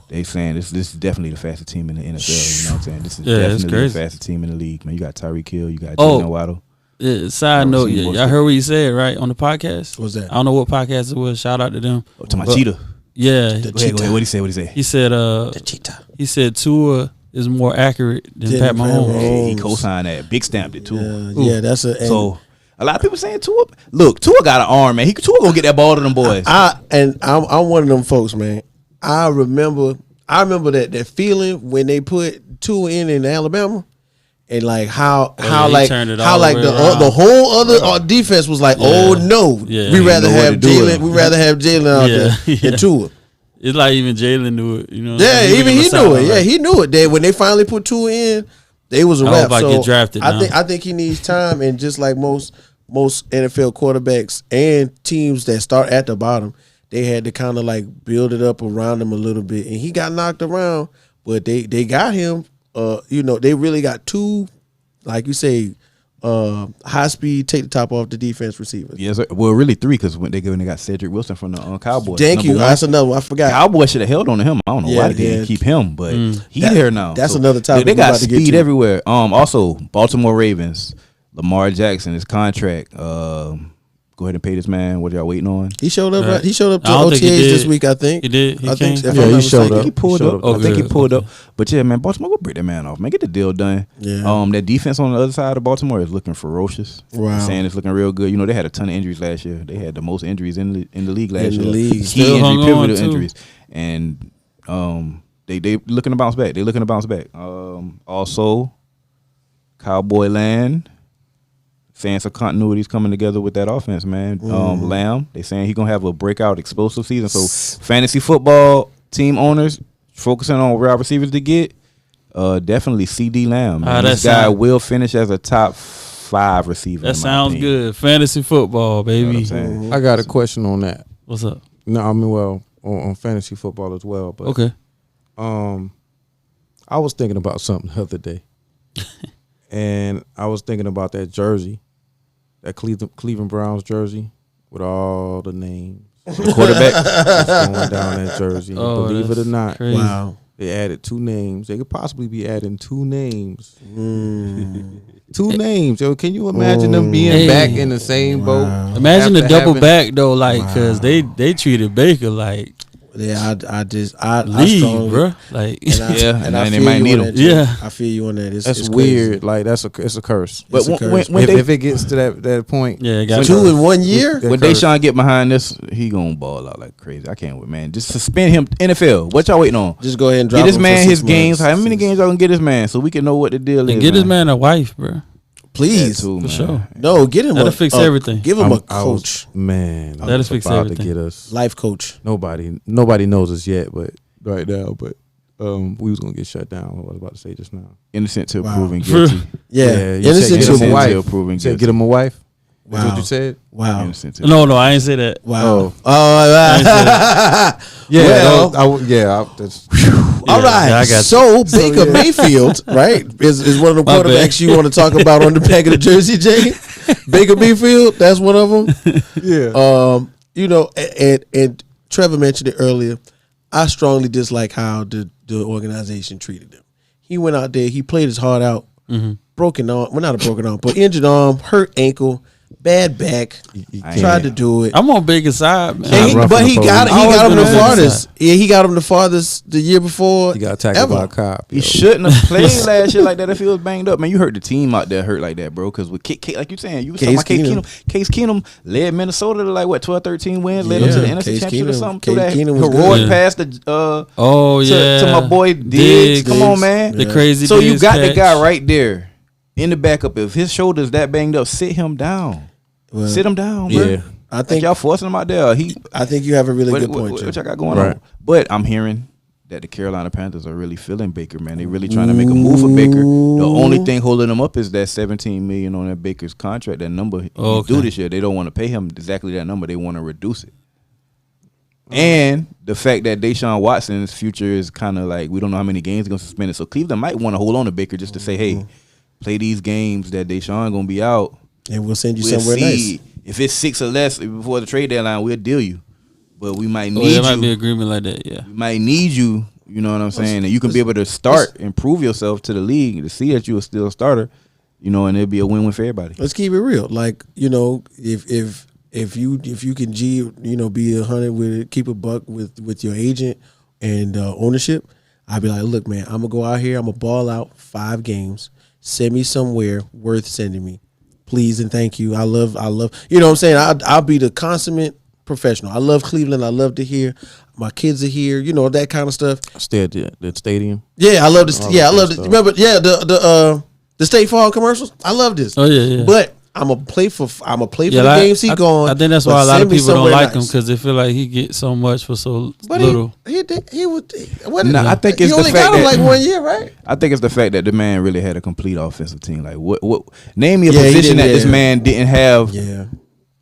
They saying this is definitely the fastest team in the NFL. You know what I'm saying? This is Yeah, it's definitely the crazy. fastest team in the league, man. You got Tyreek Hill, you got Oh. Jalen Waddle. Yeah, side Never note, seen y'all heard what he said right on the podcast. What's that? I don't know what podcast it was. Shout out to them. Oh, to my But- cheetah. Yeah, Go ahead. What he say? What he say? he said. The cheetah. He said Tua is more accurate than Than Pat Pat Mahomes. Mahomes. He co-signed that. Big stamped it too. Yeah, that's a. So a lot of people saying Tua. Look, Tua got an arm, man. Tua gonna get that ball to them boys. I'm one of them folks, man. I remember that feeling when they put Tua in Alabama, and like how yeah, he like turned it how all like the way the around. the whole other defense was like, oh no, Yeah. we He rather didn't know what have to do Jalen. with him. We rather have Jalen out Yeah, there yeah. than Tua. It's like even Jalen knew it. You know. Yeah, He even was he on the knew it. sideline, Yeah, like, he knew it. They when they finally put Tua in, they was a I wrap. hope I So get drafted now. I think he needs time, and just like most NFL quarterbacks and teams that start at the bottom, they had to kind of like build it up around him a little bit, and he got knocked around, but they got him. They really got two, like you say, high speed, take the top off the defense receivers. Yes, sir. Well, really 3 because when they got Cedric Wilson from the Cowboys. Thank you. Number 1. That's another one. I forgot. Cowboys should have held on to him. I don't know Yeah, why they didn't yeah. keep him, but he's here now. That's another topic They we're got about to get speed to. everywhere. Also, Baltimore Ravens, Lamar Jackson, his contract. Go ahead and pay this man. What y'all waiting on? He showed up. Right? He showed up to I don't OTAs think he did. this week. I think He did. He I think. came? If Yeah, I'm he not showed mistaken. up. He pulled Showed up. up. I think he Okay. pulled up. But yeah, man, Baltimore go break that man off. Man, get the deal done. Yeah. That defense on the other side of Baltimore is looking ferocious. Wow. Saying it's looking real good. You know, they had a ton of injuries last year. They had the most injuries in the league last In the year. league. Key Still injury, hung on, pivotal too. injuries, and they looking to bounce back. They looking to bounce back. Also, Cowboy Land. Saying some continuity's coming together with that offense, man. Lamb, they saying he gonna have a breakout explosive season. So fantasy football team owners focusing on wide receivers to get, definitely CD Lamb. Man. This guy will finish as a top 5 receiver. That sounds good. Fantasy football, baby. You know what I'm saying? I got a question on that. What's up? No, I mean, well, on fantasy football as well. But Okay. I was thinking about something the other day, and I was thinking about that jersey, that Cleveland Browns jersey with all the names. The quarterback. That's going down that jersey. Oh, Believe it or that's not, crazy. Wow. they added 2 names. They could possibly be adding 2 names. 2 names. Yo, can you imagine them being Hey. back in the same boat? Imagine the after double having- back though, like, cause they treated Baker like Yeah, I leave, strongly, bro. Like, Yeah, and I they feel might you need on him. that, Jay. Yeah. I feel you on that. It's That's crazy. weird. Like it's a curse. But It's a curse. when If it gets to that point, yeah, got 2 in 1 year. That when curse. Deshaun get behind this, he gonna ball out like crazy. I can't wait, man. Just suspend him. NFL. What y'all waiting on? Just go ahead and drop Get this him for man 6 his games. months. How many games y'all gonna get this man so we can know what the deal and is? get this man a wife, bro. Please. That too, man. sure. No, get him. That'll fix everything. Give him a I was- coach, man, I That'll was fix about everything. to get us. life coach. Nobody knows us yet, but right now, but we was gonna get shut down. What I was about to say just now. Innocent till Wow. proven guilty. Yeah, you said innocent get to him a Innocent wife. till proven You said guilty. get him a wife. That's Wow. what you said. Wow. Innocent till No, I ain't say that. Wow. Oh. Yeah, Well, that's all right. I got you. So Baker Mayfield, right, is one of the My bad. quarterbacks you want to talk about on the back of the jersey, Jay. Baker Mayfield, that's one of them. yeah. You know, and Trevor mentioned it earlier. I strongly dislike how the organization treated him. He went out there, he played his heart out, broken arm, well, not a broken arm, but injured arm, hurt ankle, bad back, tried to do it. I'm on Baker's side, man. And rough but on he the got police. him the Always been on his farthest. Yeah, he got him the farthest the year before. He got tackled ever. by a cop. He shouldn't have played last year like that if he was banged up. Man, you hurt the team out there hurt like that, bro. Because with like you saying, you was talking about Case Keenum led Minnesota to like what 12, 13 wins, led them to the Yeah, NFC Case Championship or Keenum- something. Case Through that Keenum was heroic good. pass to Oh to, yeah, to my boy Diggs. Come on, man. The crazy. So you Diggs got the catch. guy right there in the backup. If his shoulder's that banged up, sit him down. Well, Sit him down, bro. Yeah. I Like think y'all forcing him out there. I think you have a really What, good what, point, what, Joe. what y'all got going Right. on? But I'm hearing that the Carolina Panthers are really feeling Baker, man. They really trying to make a move for Baker. The only thing holding them up is that $17 million on that Baker's contract. That number he Okay. do this year. They don't want to pay him exactly that number. They want to reduce it. And the fact that Deshaun Watson's future is kind of like we don't know how many games he's gonna suspend it. So Cleveland might want to hold on to Baker just to say, hey, play these games that Deshaun gonna be out. And we'll send you We'll somewhere see. nice. If it's 6 or less before the trade deadline, we'll deal you. But we might Oh, need there might be you. agreement like that. Yeah. We might need you. You know what I'm saying? And you can be able to start and prove yourself to the league to see that you are still a starter. You know, and it'll be a win-win for everybody. Let's keep it real. Like, you know, if you can be 100 with it, keep a buck with your agent and ownership, I'd be like, look, man, I'm gonna go out here, I'm gonna ball out 5 games, send me somewhere worth sending me, please and thank you. I love, you know what I'm saying? I'll be the consummate professional. I love Cleveland. I love to hear my kids are here. You know, that kind of stuff. Stay at the stadium. Yeah, I love this. All Yeah, I that love it. stuff. Remember, yeah, the State Farm commercials. I love this. Oh yeah. But I'm gonna play for the like, games he gone. I think that's but why a lot send of me people don't somewhere like him nice. because they feel like he gets so much for so But little. he would. What Nah, I think he it's the only fact got him that- like 1 year, right? I think it's the fact that the man really had a complete offensive team. Like, what name me a Yeah, he position did, that this yeah. man didn't have Yeah.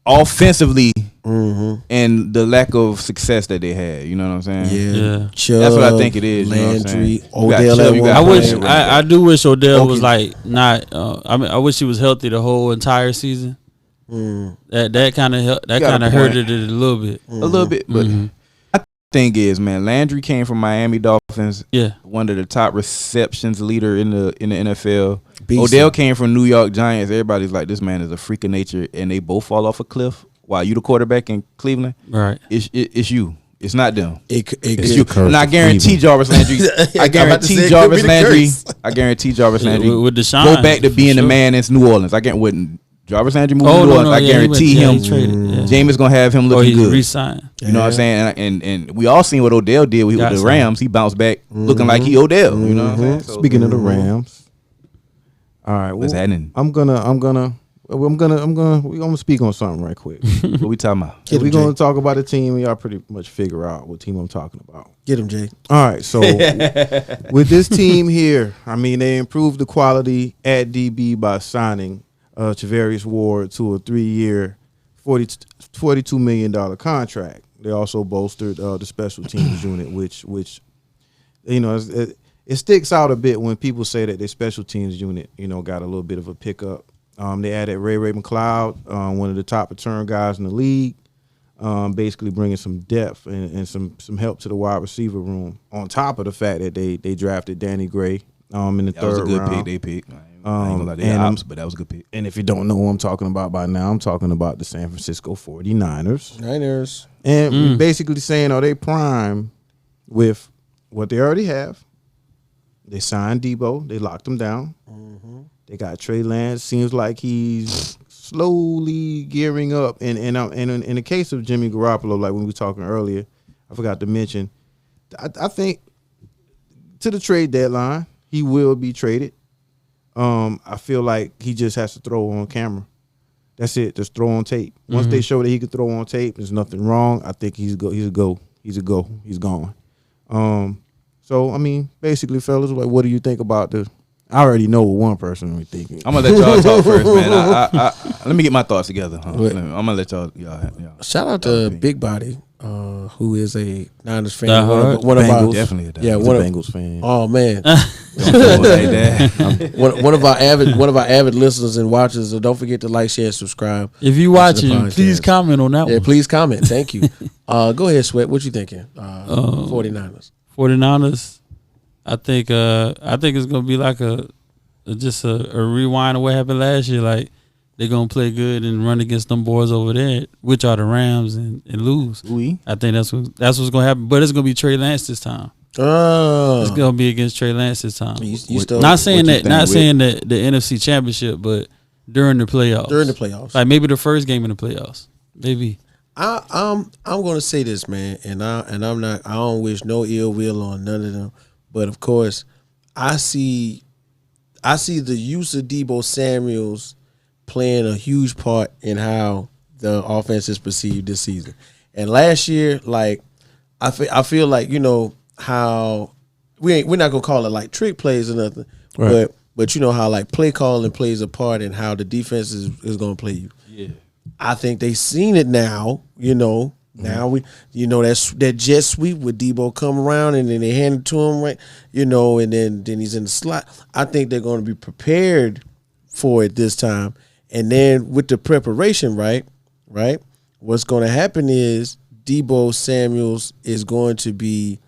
offensively and the lack of success that they had. You know what I'm saying? Yeah. Chubb, that's what I think it is. Landry, you know what I'm saying? Odell. You got I Chubb, wish you got I do wish Odell was like not. I mean, I wish he was healthy the whole entire season. That kind of hurted it a little bit. a little bit, but I think is, man, Landry came from Miami Dolphins. Yeah, one of the top receptions leader in the NFL. Beast. Odell came from New York Giants. Everybody's like, this man is a freak of nature, and they both fall off a cliff. While you the quarterback in Cleveland, right? It's you. It's not them. It's you. And I guarantee Jarvis Landry. I guarantee Jarvis Landry. I guarantee Jarvis Landry with Deshaun, go back to being the man in New Orleans. I can't wouldn't. Jarvis Landry moved to New Orleans. I guarantee him. Jameis gonna have him looking good. Re-sign. You know what I'm saying? And we all seen what Odell did with the Rams. He bounced back looking like he Odell. You know what I'm saying? So, speaking of the Rams, all right, what's happening? We're gonna speak on something right quick. What we talking about? We're gonna talk about a team, and y'all pretty much figure out what team I'm talking about. Get him, Jay. All right, so with this team here, I mean, they improved the quality at DB by signing Charvarius Ward to a 3-year, $42 million contract. They also bolstered the special teams unit, which you know, it sticks out a bit when people say that their special teams unit, you know, got a little bit of a pickup. They added Ray McLeod, one of the top return guys in the league, basically bringing some depth and some help to the wide receiver room. On top of the fact that they drafted Danny Gray in the third round. That was a good pick. They picked. But that was a good pick. And if you don't know who I'm talking about by now, I'm talking about the San Francisco 49ers. And we're basically saying, are they prime with what they already have? They signed Debo. They locked him down. They got Trey Lance. Seems like he's slowly gearing up. And in the case of Jimmy Garoppolo, like when we were talking earlier, I forgot to mention, I think to the trade deadline, he will be traded. I feel like he just has to throw on camera. That's it. Just throw on tape. Once they show that he can throw on tape, there's nothing wrong. I think he's a go. He's gone. So I mean, basically, fellas, like, what do you think about the? I already know what one person we're thinking. I'm gonna let y'all talk first, man. I let me get my thoughts together. Huh? I'm gonna let y'all. Shout out to Big Body, who is a Niners fan. One of our definitely Bengals fan. Oh man, like one of our avid listeners and watchers. So don't forget to like, share, subscribe. If you watching, please comment on that one. Yeah, please comment. Thank you. Go ahead, Sweat. What you thinking? 49ers. 49ers. I think it's gonna be like a rewind of what happened last year. Like, they're gonna play good and run against them boys over there, which are the Rams, and lose. I think that's what's gonna happen. But it's gonna be Trey Lance this time. It's gonna be against Trey Lance this time. Not saying the NFC Championship, but during the playoffs. Like maybe the first game in the playoffs. Maybe. I'm gonna say this, man, and I'm not. I don't wish no ill will on none of them. But of course, I see the use of Deebo Samuels playing a huge part in how the offense is perceived this season. And last year, like I feel like, you know, how we're not gonna call it like trick plays or nothing, right. but you know how like play calling plays a part in how the defense is gonna play you. Yeah, I think they've seen it now. You know. Now that jet sweep with Debo come around and then they hand it to him, right? You know, and then he's in the slot. I think they're going to be prepared for it this time. And then with the preparation, right? What's going to happen is Deebo Samuels is going to be,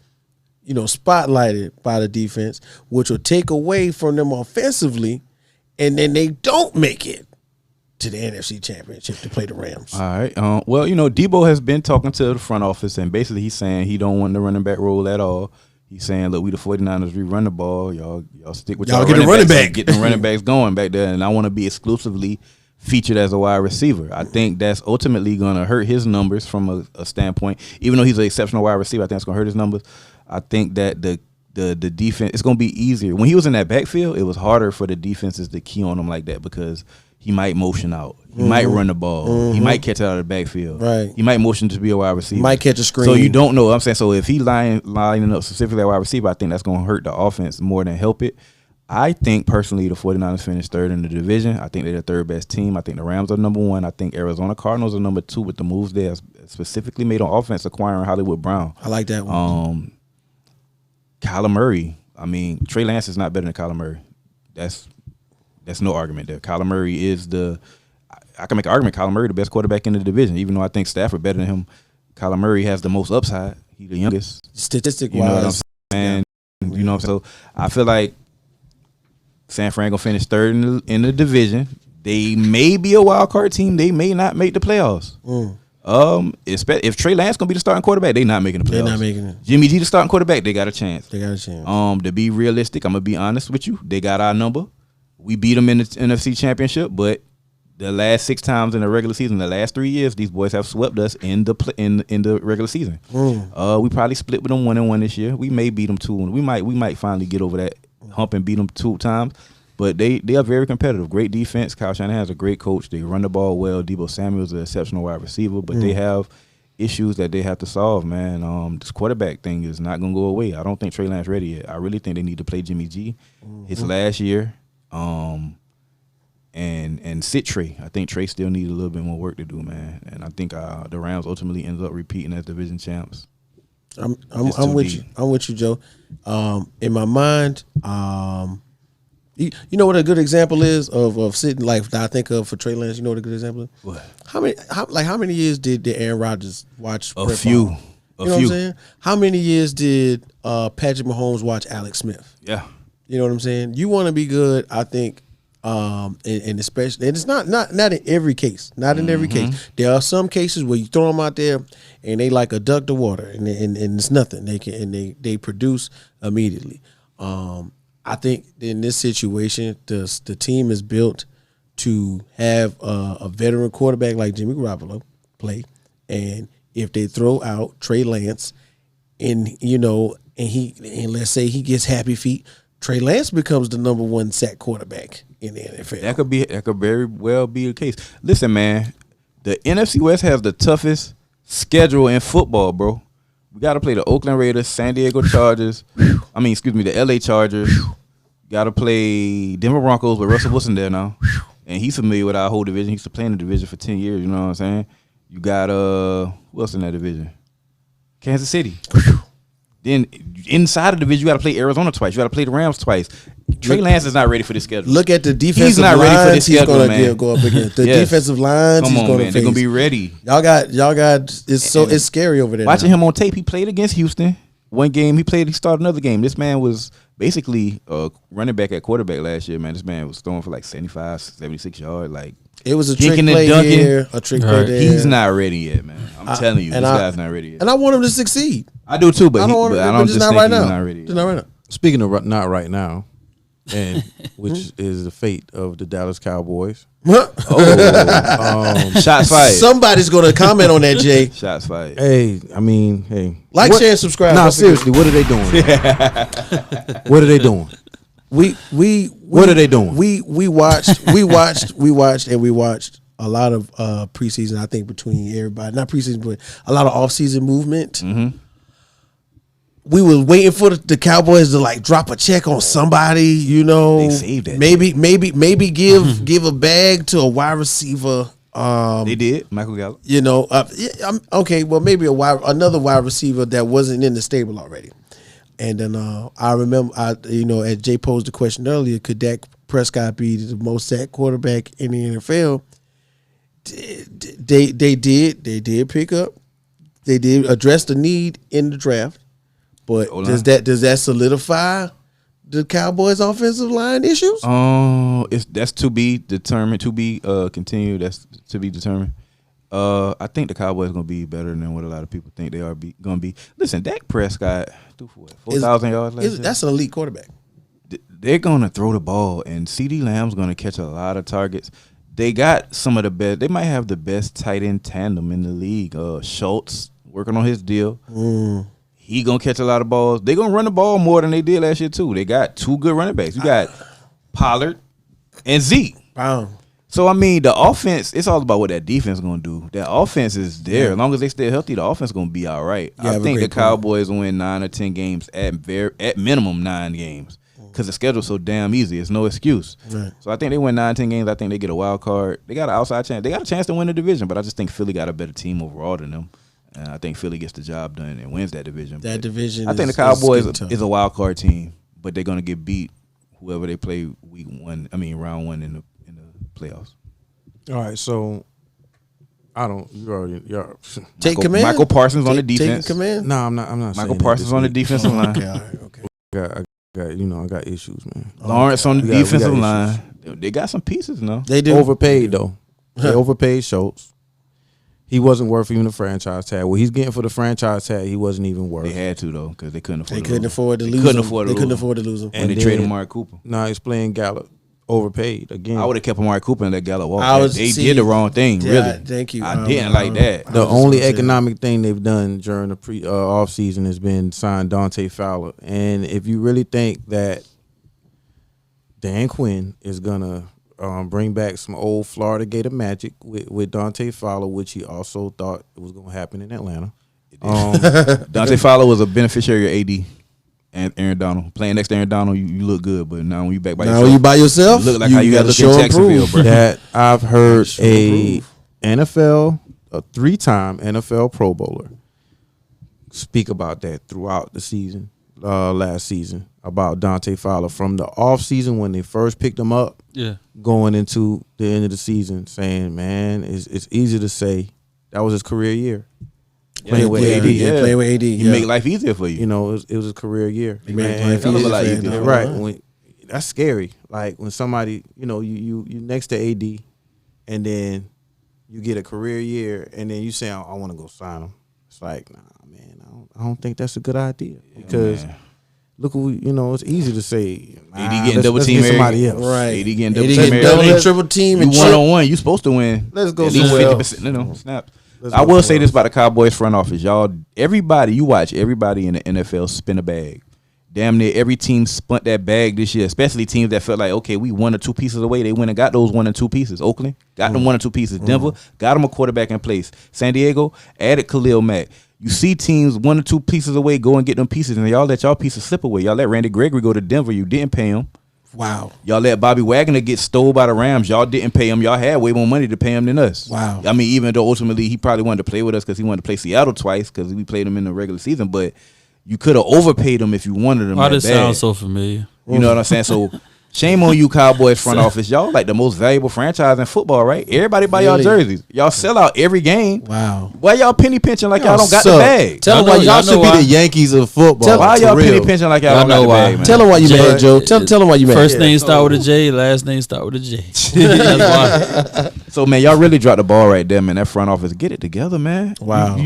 you know, spotlighted by the defense, which will take away from them offensively, and then they don't make it to the NFC Championship to play the Rams. All right. Well, you know, Debo has been talking to the front office, and basically he's saying he don't want the running back role at all. He's saying, look, we the 49ers, we run the ball. Y'all stick with y'all get the running back. Get the running backs going back there, and I want to be exclusively featured as a wide receiver. I think that's ultimately going to hurt his numbers from a standpoint. Even though he's an exceptional wide receiver, I think it's going to hurt his numbers. I think that the defense, it's going to be easier. When he was in that backfield, it was harder for the defenses to key on him like that because he might motion out. He might run the ball. He might catch it out of the backfield. Right. He might motion to be a wide receiver. Might catch a screen. So you don't know what I'm saying. So if he lining up specifically a wide receiver, I think that's going to hurt the offense more than help it. I think personally the 49ers finished third in the division. I think they're the third best team. I think the Rams are number one. I think Arizona Cardinals are number two with the moves they have specifically made on offense, acquiring Hollywood Brown. I like that one. Kyler Murray. I mean, Trey Lance is not better than Kyler Murray. That's no argument there. Kyler Murray is I can make an argument Kyler Murray the best quarterback in the division, even though I think Stafford better than him. Kyler Murray has the most upside. He's the youngest. Statistic-wise. You know what I'm saying? And, you know, so I feel like San Fran gonna finish third in the division. They may be a wild card team. They may not make the playoffs. If Trey Lance gonna be the starting quarterback, they not making the playoffs. They're not making it. Jimmy G the starting quarterback, they got a chance. They got a chance. To be realistic, I'm gonna be honest with you. They got our number. We beat them in the NFC Championship, but the last 6 times in the regular season, the last 3 years, these boys have swept us in the regular season. We probably split with them 1-1 this year. We may beat them 2-1. We might finally get over that hump and beat them 2 times. But they are very competitive. Great defense. Kyle Shanahan's a great coach. They run the ball well. Debo Samuel's an exceptional wide receiver, but they have issues that they have to solve, man. This quarterback thing is not going to go away. I don't think Trey Lance ready yet. I really think they need to play Jimmy G his last year and sit Trey. I think Trey still needs a little bit more work to do, man. And I think the Rams ultimately ends up repeating as division champs. I'm with you. I'm with you, Joe. In my mind, you know what a good example is of sitting like that I think of for Trey Lance. You know what a good example is? What? How many years did Aaron Rodgers watch? A few. You know what I'm saying? How many years did Patrick Mahomes watch Alex Smith? Yeah. You know what I'm saying? You want to be good, I think, and especially, and it's not in every case. Not in every case. There are some cases where you throw them out there and they like a duck to water, and it's nothing. They produce immediately. I think in this situation, the team is built to have a veteran quarterback like Jimmy Garoppolo play, and if they throw out Trey Lance, and let's say he gets happy feet, Trey Lance becomes the number 1 sack quarterback in the NFL. That could very well be the case. Listen, man, the NFC West has the toughest schedule in football, bro. We got to play the Oakland Raiders, San Diego Chargers. The LA Chargers. Got to play Denver Broncos with Russell Wilson there now. And he's familiar with our whole division. He used to play in the division for 10 years, you know what I'm saying? You got, who else in that division? Kansas City. Then inside of the division, you got to play Arizona twice. You got to play the Rams twice. Trey Lance is not ready for this schedule. Look at the defensive he's not ready for this he's schedule, going to go up against. The defensive lines Come he's on, going to man. face. They're going to be ready. Y'all got it's scary over there. Watching him on tape, he played against Houston. One game he started another game. This man was basically running back at quarterback last year, man. This man was throwing for like 75, 76 yards. Like, it was a trick play here, a trick play there. He's not ready yet, man. I'm telling you, this guy's not ready yet. And I want him to succeed. I do too, but I don't just think right he's now. not ready yet. Just not right now. Speaking of not right now, and which is the fate of the Dallas Cowboys. Shots fired. Somebody's going to comment on that, Jay. Shots fired. Hey. Like, share, and subscribe. Nah, seriously, what are they doing? What are they doing? What are they doing? We watched a lot of preseason. I think between everybody, not preseason, but a lot of offseason movement. We was waiting for the Cowboys to like drop a check on somebody, you know. They saved that. Maybe give a bag to a wide receiver. They did. Michael Gallup. You know, okay. Well, maybe another wide receiver that wasn't in the stable already. And then I remember, as Jay posed the question earlier, could Dak Prescott be the most sacked quarterback in the NFL? They did pick up. They did address the need in the draft. But does that solidify the Cowboys' offensive line issues? That's to be determined. To be continued. That's to be determined. I think the Cowboys are gonna be better than what a lot of people think they are gonna be. Listen, Dak Prescott threw for 4,000 yards last year. That's an elite quarterback. They're gonna throw the ball, and CeeDee Lamb's gonna catch a lot of targets. They got some of the best. They might have the best tight end tandem in the league. Schultz working on his deal. He gonna catch a lot of balls. They gonna run the ball more than they did last year too. They got 2 good running backs. You got Pollard and Zeke. Wow. So I mean, the offense. It's all about what that defense gonna do. That offense is there. As long as they stay healthy, the offense gonna be all right. I think the Cowboys will win 9 or 10 games at minimum 9 games. because the schedule's so damn easy. It's no excuse. Right. So I think they win 9-10 games. I think they get a wild card. They got an outside chance. They got a chance to win the division, but I just think Philly got a better team overall than them. And I think Philly gets the job done and wins that division. That division. I think the Cowboys is a wild card team, but they're gonna get beat whoever they play round one in the playoffs. All right, so I don't. You're take command. Michael Parsons on the defense. Taking command. No, I'm not. Michael Parsons on the defensive line. Okay, all right, okay. I got issues, man. Lawrence on the We got defensive issues. line. They got some pieces, no? They do. Overpaid though. They overpaid Schultz. He wasn't worth even the franchise tag. What he's getting for the franchise tag, he wasn't even worth. They had to though, because they couldn't afford. They couldn't afford to lose him. They couldn't afford to lose him. And they traded Amari Cooper. Now he's playing Gallup. Overpaid again. I would have kept Amari Cooper and let Gallup walk. They See, did the wrong thing, really. Thank you. I didn't like that. The only economic thing they've done during the off season has been sign Dante Fowler. And if you really think that Dan Quinn is gonna bring back some old Florida Gator magic with Dante Fowler, which he also thought it was gonna happen in Atlanta. Dante Fowler was a beneficiary of AD and Aaron Donald. Playing next to Aaron Donald, you look good, but now when you back by yourself, when you by yourself, you look like how you got to look in Jacksonville, bro. That I've heard a 3-time NFL Pro Bowler speak about that throughout the season, last season, about Dante Fowler from the off season when they first picked him up, going into the end of the season, saying, "Man, it's easy to say that was his career year." Playing with AD, playing with AD, he make life easier for you. You know, it was a career year. He made life easier. Right. That's scary. Like when somebody, you next to AD, and then you get a career year, and then you say, I want to go sign him. It's like, nah, man, I don't think that's a good idea because look, it's easy to say AD getting double team somebody else, right? AD getting double team, triple team, you 1-on-1. You supposed to win. Let's go at least somewhere 50%. Snaps. I will say this about the Cowboys front office, y'all. Everybody in the NFL spin a bag. Damn near every team spent that bag this year, especially teams that felt like, okay, we 1 or 2 pieces away. They went and got those 1 or 2 pieces. Oakland got them 1 or 2 pieces. Denver got them a quarterback in place. San Diego added Khalil Mack. You see teams 1 or 2 pieces away go and get them pieces, and y'all let y'all pieces slip away. Y'all let Randy Gregory go to Denver. You didn't pay him. Wow. Y'all let Bobby Wagner get stole by the Rams. Y'all didn't pay him. Y'all had way more money to pay him than us. Wow. I mean, even though ultimately he probably wanted to play with us because he wanted to play Seattle twice because we played him in the regular season, but you could have overpaid him if you wanted him. Why this sounds so familiar? You know what I'm saying? So shame on you, Cowboys front office. Y'all like the most valuable franchise in football, right? Everybody buy y'all jerseys. Y'all sell out every game. Wow. Why y'all penny pinching like y'all don't got the bag? Tell them why y'all should be the Yankees of football. Why y'all penny pinching like y'all don't got the bag, man? Tell them why you mad, Joe. Tell them why you mad. First name start with a J, last name start with a J. That's why. So, man, y'all really dropped the ball right there, man. That front office, get it together, man. Wow.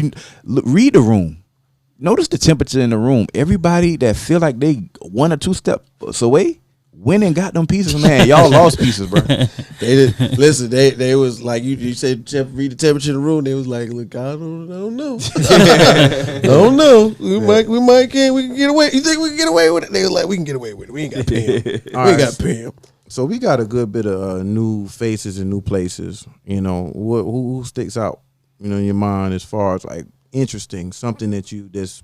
Read the room. Notice the temperature in the room. Everybody that feel like they 1 or 2 steps away, went and got them pieces, man. Y'all lost pieces, bro. They did. Listen, they was like you said. Read the temperature in the room. They was like, look, I don't know. I don't know. We can get away. You think we can get away with it? They was like, we can get away with it. We ain't got to pay him. We ain't got to pay him. So we got a good bit of new faces and new places. Who sticks out, in your mind as far as like interesting, something that you just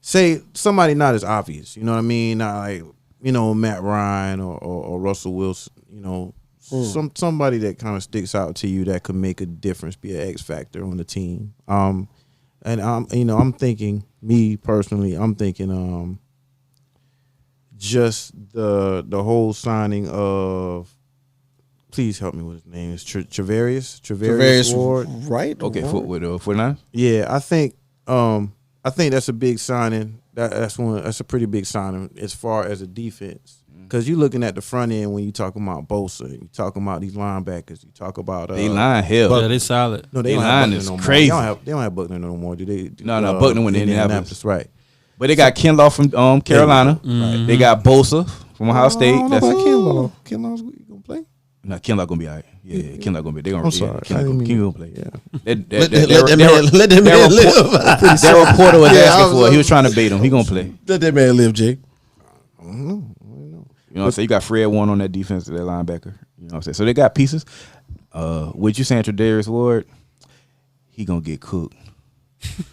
say somebody not as obvious. You know what I mean? Not like Matt Ryan or Russell Wilson. Somebody that kind of sticks out to you that could make a difference, be an X factor on the team. And I'm thinking, me personally, I'm thinking just the whole signing of, please help me with his name. It's Travarius Ward, right? Okay, with 49. Yeah, I think that's a big signing. That's a pretty big signing as far as a defense. Because you're looking at the front end when you talking about Bosa, you talking about these linebackers, you talk about they line hell. Yeah, they solid. No, they line is crazy. They don't have Buckner no more, do they? No, Buckner went to Indianapolis, right? But they got Kinlaw from Carolina. Mm-hmm. They got Bosa from Ohio State. That's Kinlaw. Kinlaw's gonna play. No, Kinlaw gonna be all right. Yeah, Kinlaw gonna be. They gonna. I'm sorry. Kinlaw gonna play. Yeah. Let that man live. That reporter was asking for it. He was trying to bait him. He gonna play. Let that man live, Jake. I don't know. You know what I'm saying? You got Fred Warner on that defense, that linebacker. You know what I'm saying? So they got pieces. What you saying, Travarius Ward? He gonna get cooked.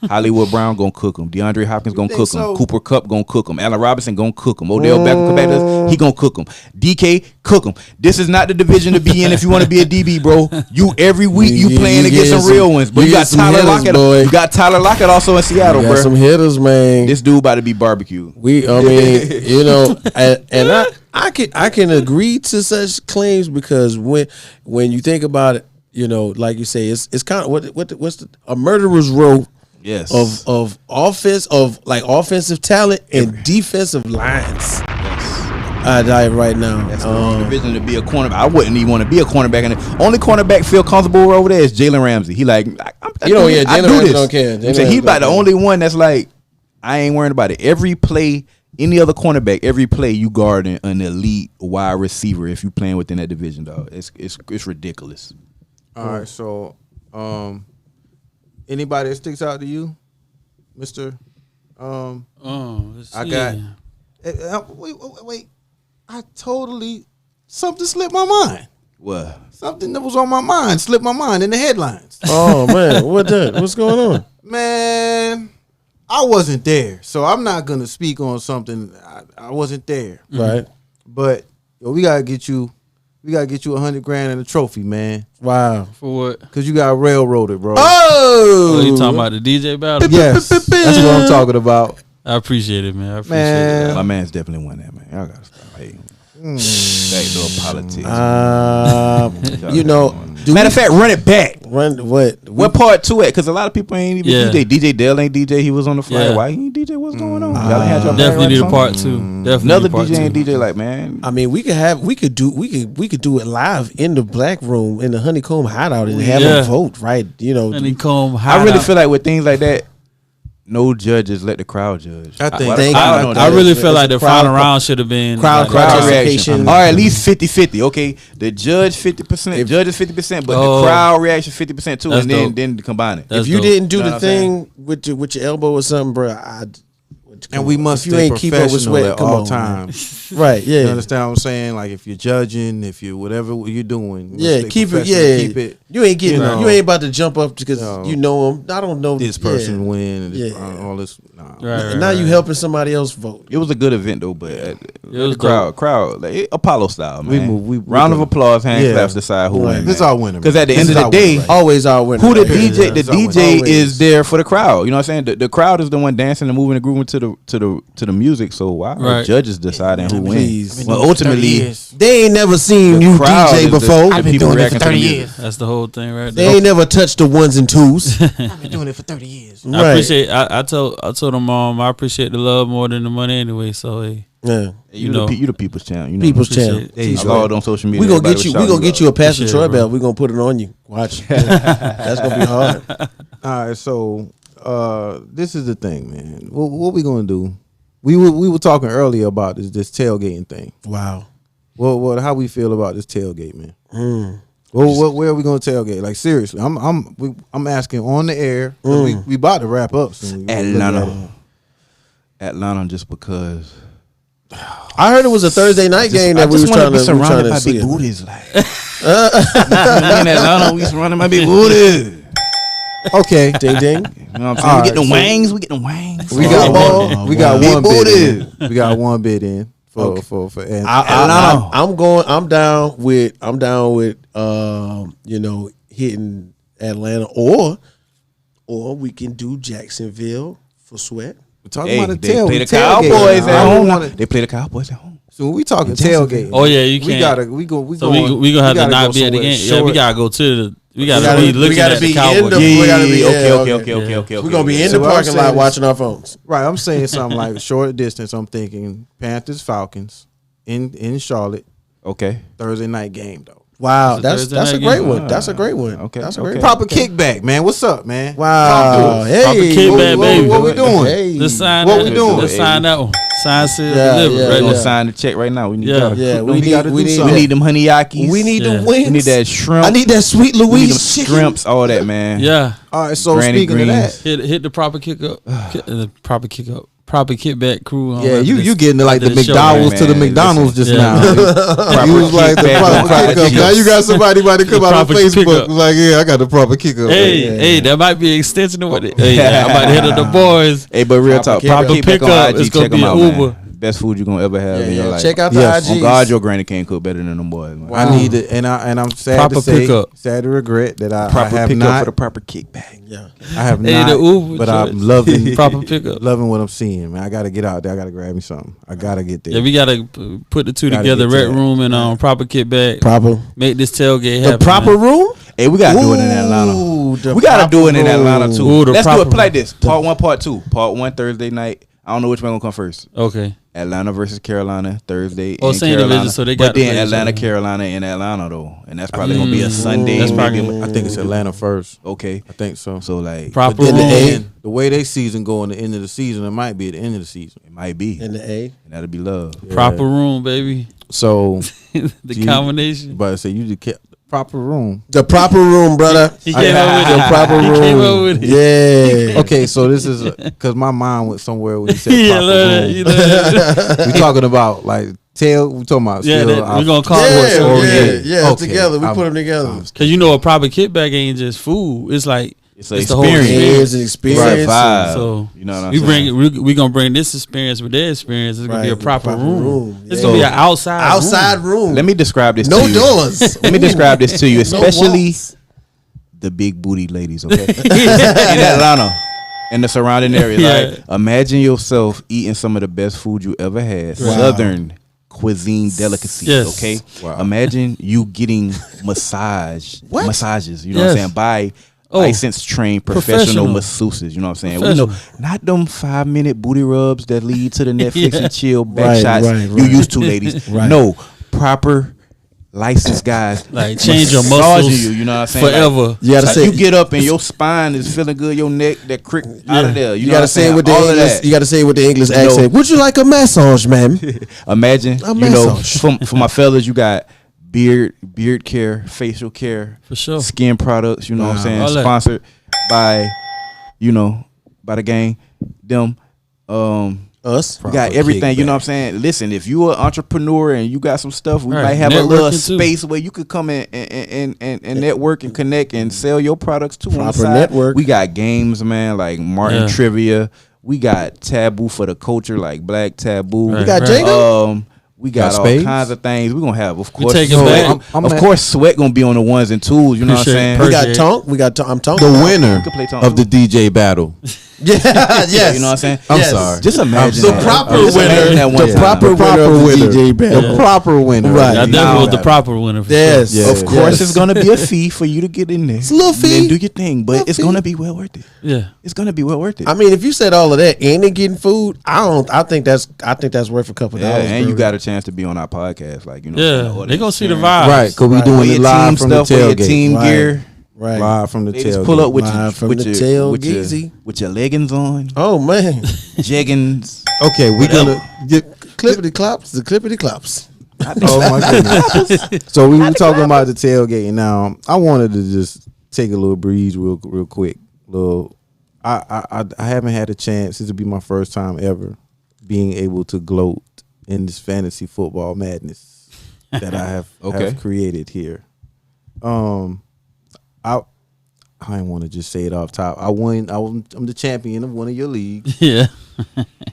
Hollywood Brown gonna cook him. DeAndre Hopkins gonna think cook him. so? Cooper Kupp gonna cook him. Allen Robinson gonna cook him. Odell Beckham come back to us, he gonna cook him. DK cook him. This is not the division to be in if you want to be a DB, bro. You every week you playing against some real ones. But you got Tyler Lockett. Boy. You got Tyler Lockett also in Seattle, We got bro. some hitters, man. This dude about to be barbecue. I mean, you know, and I can agree to such claims because when you think about it, you know, like you say, it's kind of what's a murderer's row. Yes. Of offensive talent and defensive lines. I die right now. That's the wrong division to be a cornerback. I wouldn't even want to be a cornerback. And the only cornerback feel comfortable over there is Jalen Ramsey. He like, Jalen Ramsey don't care. He's about the only one that's like, I ain't worrying about it. Every play, any other cornerback, every play you guarding an elite wide receiver if you playing within that division, dog. It's ridiculous. All right, so anybody that sticks out to you, Mr. Let's I see. got wait. I totally something slipped my mind. What? Something that was on my mind slipped my mind in the headlines. Oh man, what's going on? Man, I wasn't there, so I'm not gonna speak on something I wasn't there. Right. But yo, we gotta get you $100,000 and a trophy, man. Wow. For what? Cause you got railroaded, bro. Oh, you talking about the DJ battle? Yes, that's what I'm talking about. I appreciate it, man. I appreciate Man. it. My man's definitely won that, man. Y'all gotta stop hating. Backdoor politics. You know, Matter of fact, run it back. run what? What part two at? Because a lot of people ain't even Yeah. DJ. DJ Dale ain't DJ. He was on the flyer. Yeah. Why he ain't DJ? What's going on? Y'all ain't had your Definitely bag need a right part two. Definitely Another need a part DJ ain't two. DJ like, man. I mean, we could do it live in the black room in the Honeycomb Hideout and have Yeah. them vote, right? You know, Honeycomb I really hideout. feel like with things like that, no judges, let the crowd judge. I think- Why the Thank crowd you. know I that? really It's feel like the crowd final round should have been crowd like, Crowd participation. reaction. All right, at least 50-50. Okay, the judge 50%, judges 50%, but Oh. the crowd reaction 50% too, That's and dope. then combine it. That's if you dope. didn't do You know the what I'm saying? thing with your elbow or something, bro, And we must if you stay ain't keep up with professional sweat, at come all on, man. times. Right? Yeah. You understand what I'm saying? Like if you're judging, if you whatever you're doing, you Yeah, stay keep it. professional, Yeah, keep it. You ain't getting. you know. You ain't about to jump up because No. you know him. I don't know This person yeah. win, and this, Yeah. all this. Nah. Right, Now you helping somebody else vote. It was a good event though, but was the crowd, like, Apollo style, man. We round of applause, hand Yeah. claps decide who Right. wins. This is our winner. Because at the This end is of the our day, winner, right? Always our winner. who the right? DJ? Yeah, The that's our winner. DJ Always. is there for the crowd. You know what I'm saying? The crowd is the one dancing and moving and grooving to the music. So why are Right. judges deciding who Please. wins? Well, ultimately, They ain't never seen the you crowd DJ is the- before. the people reacting to the music. That's the whole thing right They there. ain't never touched the ones and twos. I've been doing it for 30 years. I Right. appreciate. I told them I appreciate the love more than the money anyway. So hey, Yeah. You know. the people's channel. You know. People's appreciate channel. it. I That's saw right. it on social media. We gonna Everybody get you. was We shouting gonna get you a Pastor Appreciate Troy it, bro. belt. We gonna put it on you. Watch. That's gonna be hard. All right, so this is the thing, man. What we gonna do? We were talking earlier about this tailgating thing. Wow. What how we feel about this tailgate, man? Well, where are we gonna tailgate? Like seriously, I'm asking on the air. 'Cause we about to wrap up soon. Atlanta, just because. I heard it was a Thursday night game that we was trying to see. big booties. Like, in Atlanta, we surrounded by big booties. Okay, Ding ding. You know what I'm saying? All We get the right, so- wangs. We get the wangs. we got Oh, we got big one bid in. booty. We got one bid in for and I'm down with hitting Atlanta or we can do Jacksonville for Sweat. we're talking Hey, about a they play the tailgate. Cowboys I at don't home. wanna- They play the Cowboys at home. So when we talking tailgate. Oh yeah, you we can't. gotta So we gonna have to not be at the game. Yeah, we gotta go to the. We gotta be looking at the Cowboys. we gotta be Okay. We're gonna be in So the what I'm parking saying lot is- watching our phones. Right, I'm saying something like short distance. I'm thinking Panthers Falcons in Charlotte Okay. Thursday night game though. Wow, It's a that's Thursday a night great game. one. That's a great one. Okay, That's a okay. great Proper kickback, man. What's up, man? Wow. Hey, Proper kickback, baby. What we doing? Hey. Let's sign What that. we doing? Let's sign that one. Sign, seal, Yeah, deliver. yeah, right We're gonna there. sign the check right now. We need Yeah. y'all. Yeah, We gotta do We something. need them honey yakis. We need Yeah. the wings. We need that shrimp. I need that sweet we need them Louise chicken. shrimps, all that, man. Yeah. All right, so Granny speaking greens. of that, Hit the proper kick up. The proper kick up. proper kickback crew. Yeah, after you this- getting like the after show, McDowell's right, to the man. McDonald's just Listen. now. Yeah. You was like the kickback, proper proper kickup. Now kickup. you got somebody about to come out on Proper Facebook kickup. like, yeah, I got the proper kickup. Hey, that might be an extension of what it. Hey, I'm about to hit up the boys. Hey, but real talk, Proper proper pickup. kickback on IG. It's gonna Check be them out, an Uber. man. Best food you gonna ever have in your life. Check out Yes. the On IGs. God, your granny can't cook better than them boys. Man. I need it, and I'm sad Proper to say, pickup. sad to regret that I Proper have pickup not. for the proper kickback. Yeah. I have Hey, not, the Uber but choice. I'm loving Proper pickup. loving what I'm seeing, man. I got to get out there. I got to grab me something. I got to get there. Yeah, we gotta put the two Gotta together. get to Rec that. room and proper kickback. Proper. Make this tailgate The happen. proper man. room? Hey, we gotta do it in Atlanta. Ooh, the We gotta proper do it in room. Atlanta too. Ooh, the Let's do proper it like this. Part 1, part 2. Part 1 Thursday night. I don't know which one gonna come first. Okay. Atlanta versus Carolina Thursday. Oh, in same Carolina. division, so they But got to then play each Atlanta, other. Carolina in Atlanta though, and that's probably gonna be a Sunday. That's probably- maybe. I think it's Atlanta first. Okay. I think so. So like, Proper But then room. the way they season go in the end of the season, it might be at the end of the season. it might be, In the A. and that'll be love. Proper room, baby. So, The You- combination. but I say you just kept proper room. The proper room, brother. He came up with The it. proper He room. came up with it. Yeah. Okay, so this is because my mind went somewhere when you said Yeah, proper look, room. you know. We talking about like tail. We talking about Yeah, still that- our we gonna call sports it Yeah, oriented. yeah. Okay, Together. We I'm- put them together. Cause you know a proper kickback ain't just food. It's like It's an the whole experience. It's an Right, experience. vibe. So You know what I'm we saying? bring we gonna bring this experience with their experience. It's gonna be a Right, proper proper room. room, It's yeah. gonna be an outside Outside room. Let me describe this. No to you. doors. Let me describe this to you, No especially walls. the big booty ladies, okay? In Atlanta, in the surrounding area. Yeah. Like, imagine yourself eating some of the best food you ever had. Wow. Southern cuisine delicacies, Yes. okay? Wow. Imagine you getting massages, you know what I'm Yes. saying, by Oh. licensed, trained, professional Professional. masseuses, you know what I'm saying? We know, Professional. not them 5-minute booty rubs that lead to the Netflix Yeah. and chill back Right, shots right, you right. used to, ladies. Right. No, proper licensed guys Like change your massaging muscles you, you know what I'm saying? Like, forever. You gotta like say you get up and your spine is feeling good, your neck that crick out of there. You, You know gotta what I'm say saying? it with the All of English. that. You gotta say it with the English know- accent. Would you like a massage, ma'am? Imagine, A you know, massage. for my fellas, you got beard care, facial care, For sure. skin products. You know what I'm saying? All that. Sponsored by, you know, by the gang. Them. Us. We got everything, you know what I'm saying? Listen, if you an entrepreneur and you got some stuff, we Right. might have a little Networking too. space where you could come in and network and connect and sell your products too. On the Proper side. network. We got games, man, like Martin Yeah. Trivia. We got taboo for the culture, like Black Taboo. Right. We got Right. Jenga. We got all spades? kinds of things. We're gonna have, of We course, take it Sweat. back. Of course, Sweat gonna be on the ones and twos. You know what I'm Appreciate saying? it. We got Perfect. Tonk. We got Tonk. I'm Tonk. The winner You can play Tom of the too. DJ battle. Yeah. Yes. You know what I'm saying? I'm Yes. sorry. Just imagine The that. proper Just imagine winner. that one The time. proper winner of the DJ battle. The proper winner. Right. I Now- definitely was the proper winner. For Yes. Sure. Yeah. Of course, it's gonna be a fee for you to get in there. It's a little fee. And do your thing, but Little it's fee. gonna be well worth it. Yeah. It's gonna be well worth it. I mean, if you said all of that and they getting food, I think that's worth a couple Yeah, dollars. and you bro. got a chance to be on our podcast, like you know. Yeah. They gonna see the vibe. Right, because we Right. doing Wear it your live team from the stuff, wear your tailgate. team Right. gear. Right. Live from the They just tailgate. pull up with Live from your the with tailgate. your leggings on, Oh man. jeggings. Okay, we gonna get. Clippity clops. The clippity clops. Oh my goodness! So we were talking about the tailgate. Now I wanted to just take a little breeze, real quick. I haven't had a chance. This will be my first time ever being able to gloat in this fantasy football madness that I have, Okay. have created here. I didn't want to just say it off top. I'm the champion of one of your leagues. Yeah.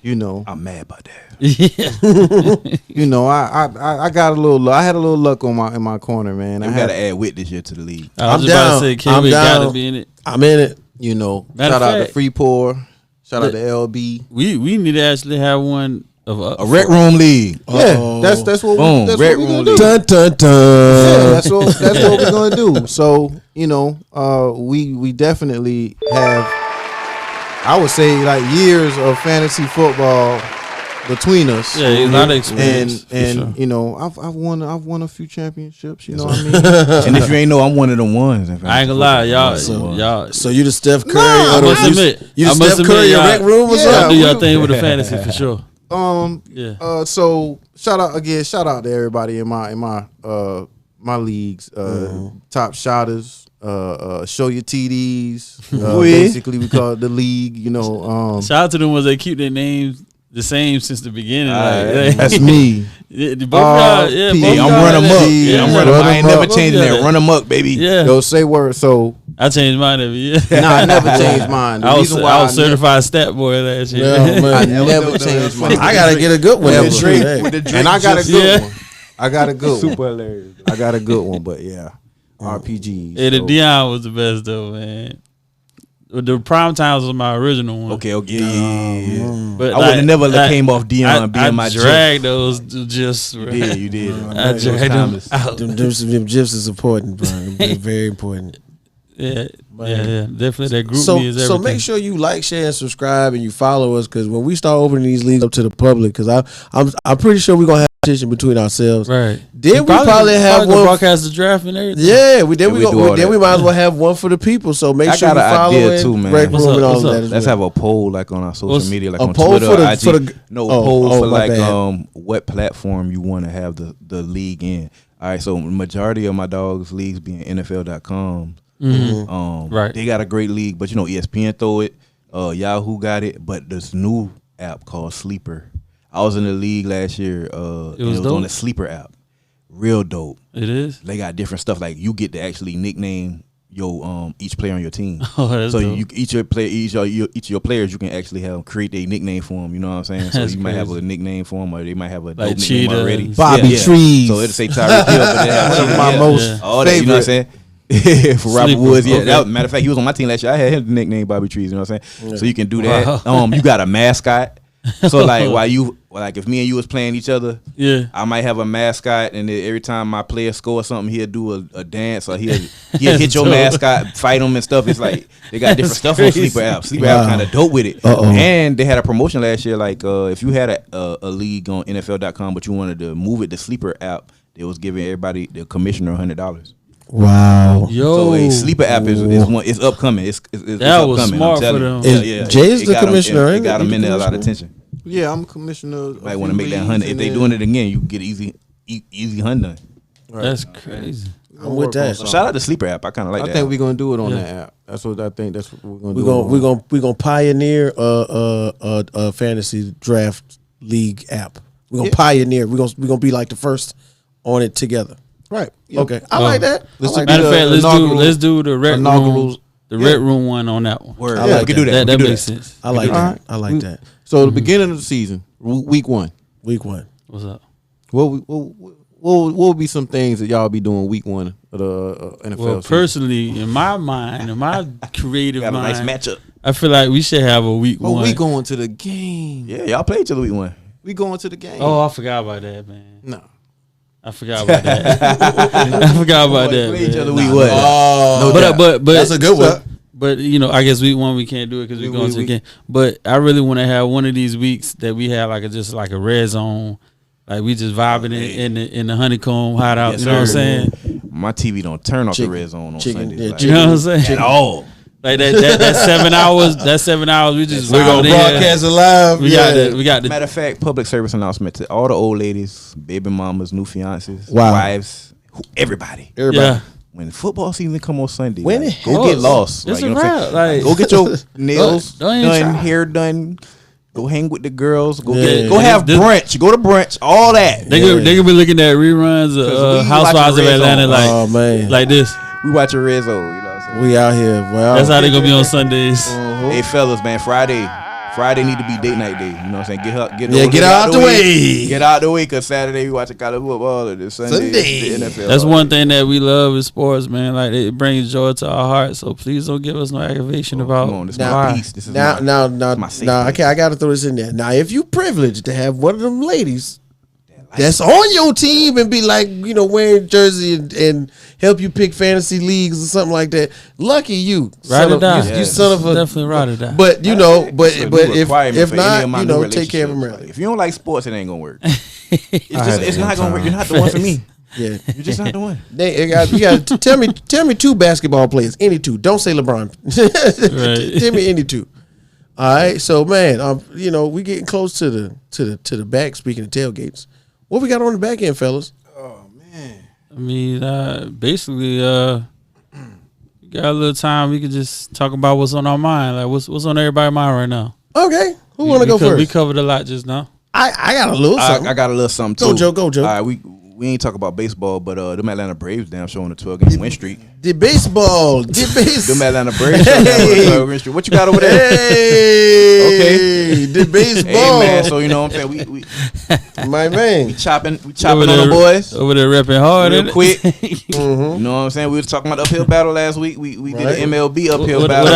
You know, I'm mad about that. Yeah. you know. I got a little. I had a little luck in my corner, man. We I gotta had, add Whit this year to the league. I was I'm just about down. to say, I'm Kiwi gotta down. be in it. I'm in it. you know. Matter Shout of out to fact- Freeport. Shout out to LB. We need to actually have one of A Rec Room League. Yeah, that's what Boom. that's Red what we're Room gonna do. League. Dun dun Yeah, dun. that's what we're gonna do. So you know, we definitely have. I would say like years of fantasy football between us. Yeah, a lot of and experience. for and sure. you know, I've won a few championships. You know what I mean? And if you ain't know, I'm one of them ones. in I ain't gonna lie, y'all. So you the Steph Curry? Nah, or the- I must admit, you the I must Steph admit, Curry of y'all- Rec Room or Yeah, Y'all something? do y'all thing with the fantasy for sure. Um. Yeah. So shout out to everybody in my my leagues, top shotters, show your TDs. Yeah. Basically, we call it the league. You know, Shout out to them ones that keep their names the same since the beginning. that's me. Both y'all, P. both Hey, I'm y'all run 'em had up. that. Yeah, I'm Yeah. run 'em up. I Run ain't 'em never up. changing that. Run 'em up, baby. Yeah, Yo, say word. So I changed mine every year. nah, I never changed mine. The I was reason why I was certified stat boy last year. Yeah, man. I never changed mine. I gotta get a good one. With the Drake, Hey. with the Drake, and I got a good Yeah. one. I got a good one. Super hilarious. I got a good one, but yeah, RPGs. Yeah, the so. Dion was the best though, man. The prime times was my original one. Okay, yeah. But I would have never came off Dion being I my dragged those just. You did, you did. I dragged them out. Them gifs is important, bro. They're very important. Yeah, definitely. That group So, me is everything. so make sure you like, share, and subscribe, and you follow us, because when we start opening these leagues up to the public, because I'm pretty sure we're gonna have a competition between ourselves. Right. Then we probably have gonna one. broadcast the draft and everything. Yeah, we do all then we that. might as well have one for the people. So make I sure got you an follow idea it, too, man. Rec What's Room up, and all what's of up? that as Let's well. have a poll like on our social What's- media, like a on poll Twitter, for the- IG. for the- no oh, poll oh, for my like bad. what platform you want to have the league in. All right, so majority of my dogs' leagues being NFL.com. Right. They got a great league, but you know ESPN throw it, Yahoo got it, but this new app called Sleeper. I was in the league last year. It was dope? on the Sleeper app. Real dope. It is. They got different stuff, like you get to actually nickname your each player on your team. Oh, that's So dope. you each of your players you can actually have create a nickname for them. You know what I'm saying? So That's you might have crazy. a nickname for them, or they might have a Like dope nickname Cheetah already. and- Bobby Trees. So it'll say Tyreek Hill, but they have One of Cheetah, my yeah. most all that. You know what I'm saying? For Robert Sleeper, Woods, yeah. okay. Matter of fact, he was on my team last year. I had him nicknamed Bobby Trees. You know what I'm saying? Yeah. So you can do that. Wow. You got a mascot. So like if me and you was playing each other, Yeah. I might have a mascot, and then every time my player score something, he'll do a dance, or he'll hit your dope. mascot, fight him and stuff. It's like they got different stuff crazy. on Sleeper app. Sleeper app Wow. kind of dope with it. Uh-oh. And they had a promotion last year, like if you had a league on NFL.com, but you wanted to move it to Sleeper app, they was giving everybody the commissioner $100. Wow. Yo. So a Sleeper app is one. It's upcoming. It's That was upcoming. smart I'm telling for you. them. Is Jay's It the got 'em- commissioner, It ain't got it? them in He there the a lot of commissioner? attention. Yeah, I'm commissioner. of Might a want to few make that leagues, 100. If and they then- doing it again, you get easy $100. That's crazy. we're gonna I'm with work on that. something. Shout out to Sleeper app. I kind of like I that. think we're gonna do it on Yeah. that app. That's what I think. That's what we're gonna do. We're gonna pioneer a fantasy draft league app. We're gonna pioneer. We're gonna be like the first on it together. right. Yeah. Okay, I like that. Let's I like do Matter that. of fact, inaugural- let's do the red room. inaugurals. The red room one on that one. Word. I Yeah, like we can do that. That We can do makes sense. I like All that. right. I like that. So the beginning of the season, week one. Week one. What's up? What will be some things that y'all be doing week one of the NFL Well, season? personally, in my mind, in my creative Got a nice mind, matchup. I feel like we should have a week Oh, one. we going to the game. Yeah, y'all played each other week one. We going to the game. Oh, I forgot about that, man. no. I forgot about that. I forgot about that. Played each man. other week one. Oh, But that's a good one. But I guess week one we can't do it because we're going to the game. But I really want to have one of these weeks that we have just like a red zone, like we just vibing in the honeycomb hideout. Yes, you know what I'm sir. saying? My TV don't turn off Chicken. the red zone on Chicken, Sundays. yeah, like, You know what I'm saying? at all. Like that 7 hours. That 7 hours we just We're gonna vibing in. broadcast it live. We got the Matter of fact, public service announcement to all the old ladies, baby mamas, new fiances, Wow. wives, everybody. Everybody. yeah. When football season come on Sunday, When like, it go get happens. lost. It's you a know what I'm wrap, saying? like- Go get your nails Don't even done, try. hair done. Go hang with the girls. Go Yeah. go have This- brunch. Go to brunch. All that. They could be looking at rereruns 'Cause of we Housewives of watching Red Atlanta Zone. Oh man, like this. We watching Red Zone. You know what I'm saying? we out here. Well, That's how they gonna be on Sundays. Hey fellas, man, Friday need to be date night day. You know what I'm saying? Get get out the way. Get out the way, cause Saturday we watching college football, and Sunday the NFL. That's one thing that we love with sports, man. Like it brings joy to our hearts. So please don't give us no aggravation about Come on, this is Now- my piece. This is now, my, now, my safe now, place. okay, I got to throw this in there. Now, if you privileged to have one of them ladies that's on your team and be like, wearing jersey and help you pick fantasy leagues or something like that, lucky you. Ride Son or of- die. You son of a. Definitely ride or die. But It's a but new if requirement for any of my not, new take care of them relationships. early. If you don't like sports, it ain't gonna work. had It's that not one gonna work. time. You're not the one for me. Yeah. You're just not the one. You got to tell me two basketball players, any two. Don't say LeBron. Right. Tell me any two. All right, so man, we getting close to the back. Speaking of tailgates, what we got on the back end, fellas? Oh man. I mean, basically, we got a little time. We could just talk about what's on our mind. Like, what's on everybody's mind right now? Okay. Who want to go first? We covered a lot just now. I got a little something. I got a little something too. Go, Joe. All right, we ain't talk about baseball, but them Atlanta Braves damn showing a 12-game win streak. The baseball. Them Atlanta Braves showing a 12-game win streak. What you got over there? Hey, Okay. the baseball. Hey man, so you know what I'm saying? We my man. chopping on the boys. Over there repping hard. Real quick. Mm-hmm. You know what I'm saying? We was talking about the uphill battle last week. We did Right. an MLB uphill What, battle.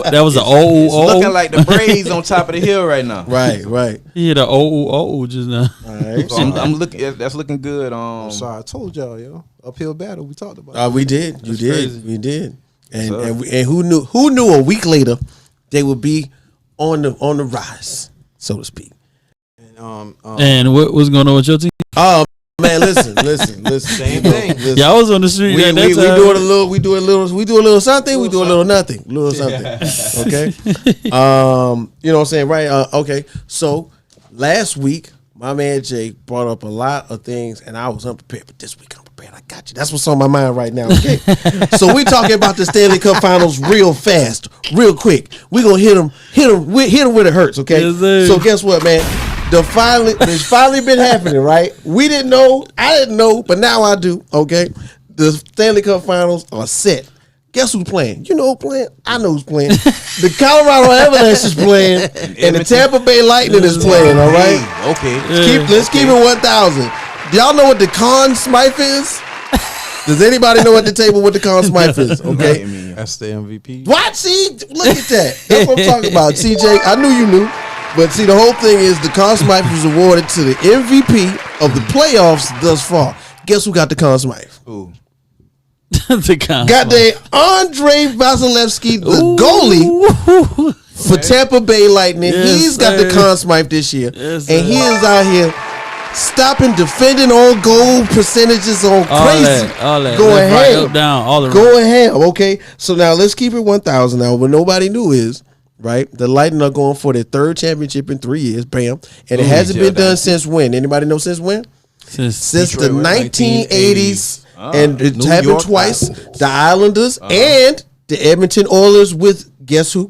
that was an old. It's looking like the Braves on top of the hill right now. Right. He hit an old just now. All right. So I'm looking. That's looking good. I'm sorry, I told y'all, yo. Uphill battle, we talked about. We did. You That's did. crazy. We did. And So- and who knew a week later they would be on the rise, so to speak. And what's going on with your team? Oh man, listen. Same thing. Listen. Yeah, I was on the street. We at that doing time. a little, we do a little something, we do a little nothing, okay. You know what I'm saying, right? Okay. So last week, my man Jay brought up a lot of things, and I was unprepared. But this week I'm prepared. I got you. That's what's on my mind right now. Okay. So we talking about the Stanley Cup Finals real fast, real quick. We gonna hit them where it hurts. Okay. Yes, sir. So guess what, man? It's finally been happening, right? We didn't know, I didn't know, but now I do. Okay, the Stanley Cup Finals are set. Guess who's playing? You know who's playing? I know who's playing. The Colorado Avalanche is playing, and the Tampa Bay Lightning is playing. All right. Okay. Let's keep it 1,000. Do y'all know what the Conn Smythe is? Does anybody know at the table what the Conn Smythe is? Okay. That's the MVP. What? See, look at that. That's what I'm talking about. CJ, I knew you knew. But see, the whole thing is the Conn Smythe was awarded to the MVP of the playoffs thus far. Guess who got the Conn Smythe? Ooh. Got the Andre Vasilevsky, the goalie for Tampa Bay Lightning. Yes, He's got the sir. Conn Smythe this year. Yes, And sir. he is out here stopping, defending on goal percentages on crazy. All that. Going Left, right, ham. up, down, all around. Going ham. Okay. So now let's keep it 1,000 now. What nobody knew is, right, the Lightning are going for their third championship in 3 years. Bam. And it hasn't been done since when? Anybody know since when? Since the Detroit, 1980s. And it New happened York twice. Islanders. The Islanders and the Edmonton Oilers with guess who?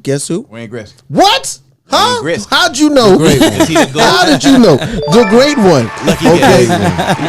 Wayne Gretzky. What? Huh? Wayne Gretzky. How'd you know? Is he the GOAT? How did you know? The great one. Okay.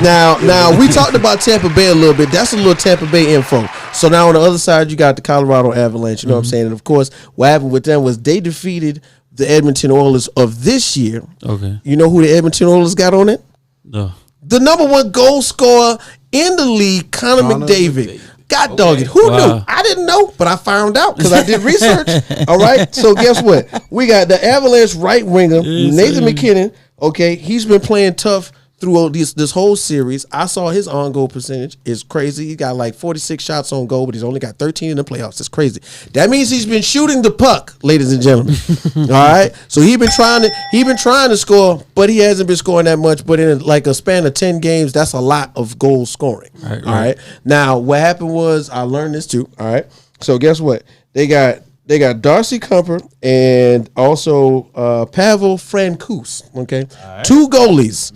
Now we talked about Tampa Bay a little bit. That's a little Tampa Bay info. So now on the other side, you got the Colorado Avalanche. You know what I'm saying? And of course, what happened with them was they defeated the Edmonton Oilers of this year. Okay. You know who the Edmonton Oilers got on it? No. The number one goal scorer in the league, Connor McDavid. God dog it. Who knew? I didn't know, but I found out because I did research. All right. So guess what? We got the Avalanche right winger, Nathan McKinnon. Okay. He's been playing tough through this whole series. I saw his on-goal percentage is crazy. He got like 46 shots on goal, but he's only got 13 in the playoffs. It's crazy. That means he's been shooting the puck, ladies and gentlemen. All right. So he's been trying to score, but he hasn't been scoring that much. But in like a span of 10 games, that's a lot of goal scoring. Right. All right. Now what happened was I learned this too. All right. So guess what? They got Darcy Kumper and also Pavel Francouz. Okay, right. Two goalies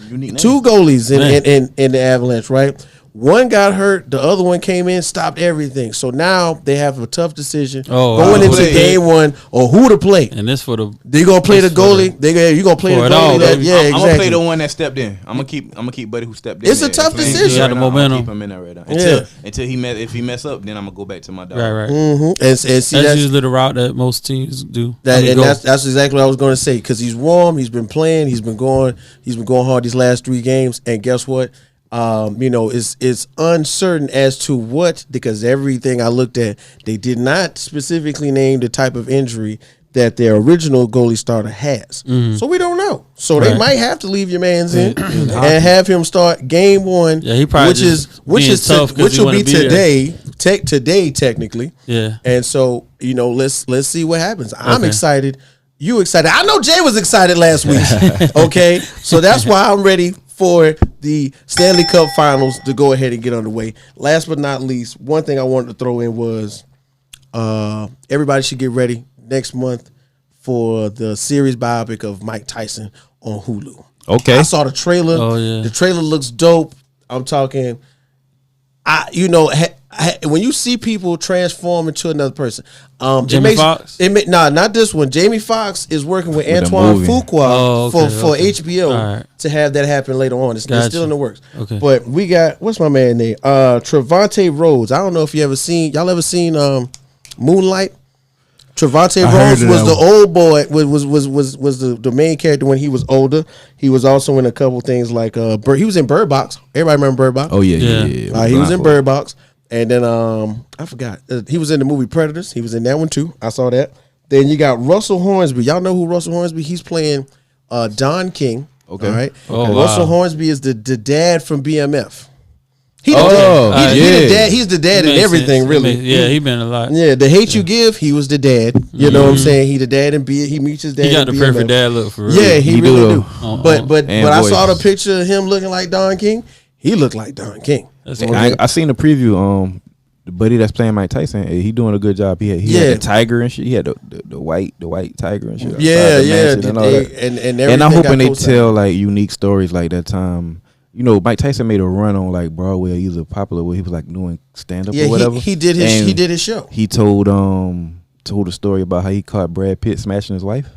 in the Avalanche. Right, one got hurt, the other one came in, stopped everything. So now they have a tough decision going into game one or who to play. And this for the they gonna play the goalie. You gonna play the goalie. I'm gonna play the one that stepped in. I'm gonna keep Buddy who stepped in. It's a tough decision. He got the momentum. Keep him in there right now. Until if he mess up, then I'm gonna go back to my dog. Right. Mm-hmm. And see, that's usually the route that most teams do. That's exactly what I was going to say because he's warm. He's been playing. He's been going hard these last 3 games. And guess what? It's uncertain as to what, because everything I looked at, they did not specifically name the type of injury that their original goalie starter has. Mm-hmm. So we don't know. So they might have to leave your man's in and have him start game 1, he probably which will be today. Today technically. Yeah. And so, let's see what happens. I'm excited. You excited. I know Jay was excited last week. Okay? So that's why I'm ready for the Stanley Cup Finals to go ahead and get underway. Last but not least, one thing I wanted to throw in was everybody should get ready next month for the series biopic of Mike Tyson on Hulu. Okay. I saw the trailer. Oh, yeah. The trailer looks dope. I'm talking when you see people transform into another person, Jamie Foxx? Not this one. Jamie Foxx is working with the Antoine movie. Fuqua for HBO All right. to have that happen later on. It's still in the works. Okay. But we got, what's my man name? Trevante Rhodes. I don't know if y'all ever seen Moonlight? Trevante Rhodes was the old boy. Was the main character when he was older. He was also in a couple things like he was in Bird Box. Everybody remember Bird Box? Oh yeah. He was in Bird Box, and then I forgot. He was in the movie Predators. He was in that one too. I saw that. Then you got Russell Hornsby. Y'all know who Russell Hornsby? He's playing Don King. Okay. All right. Oh, Russell wow. Hornsby is the dad from BMF. He's the dad in everything, really. He been a lot. Yeah, the Hate You Give, he was the dad. You know what I'm saying? He the dad and he meets his dad. He got the in perfect BMF. dad look for real. Yeah, he really do. But And I saw the voice. picture of him looking like Don King. He looked like Don King. That's I seen the preview. The buddy that's playing Mike Tyson, he doing a good job. He had the tiger and shit. He had the white tiger and shit. Yeah, outside the yeah. mansion and all that. And And I'm everything hoping got they posted. tell like unique stories like that time. You know, Mike Tyson made a run on like Broadway. He was a popular where he was like doing stand up or whatever. he did his show. He told a story about how he caught Brad Pitt smashing his wife.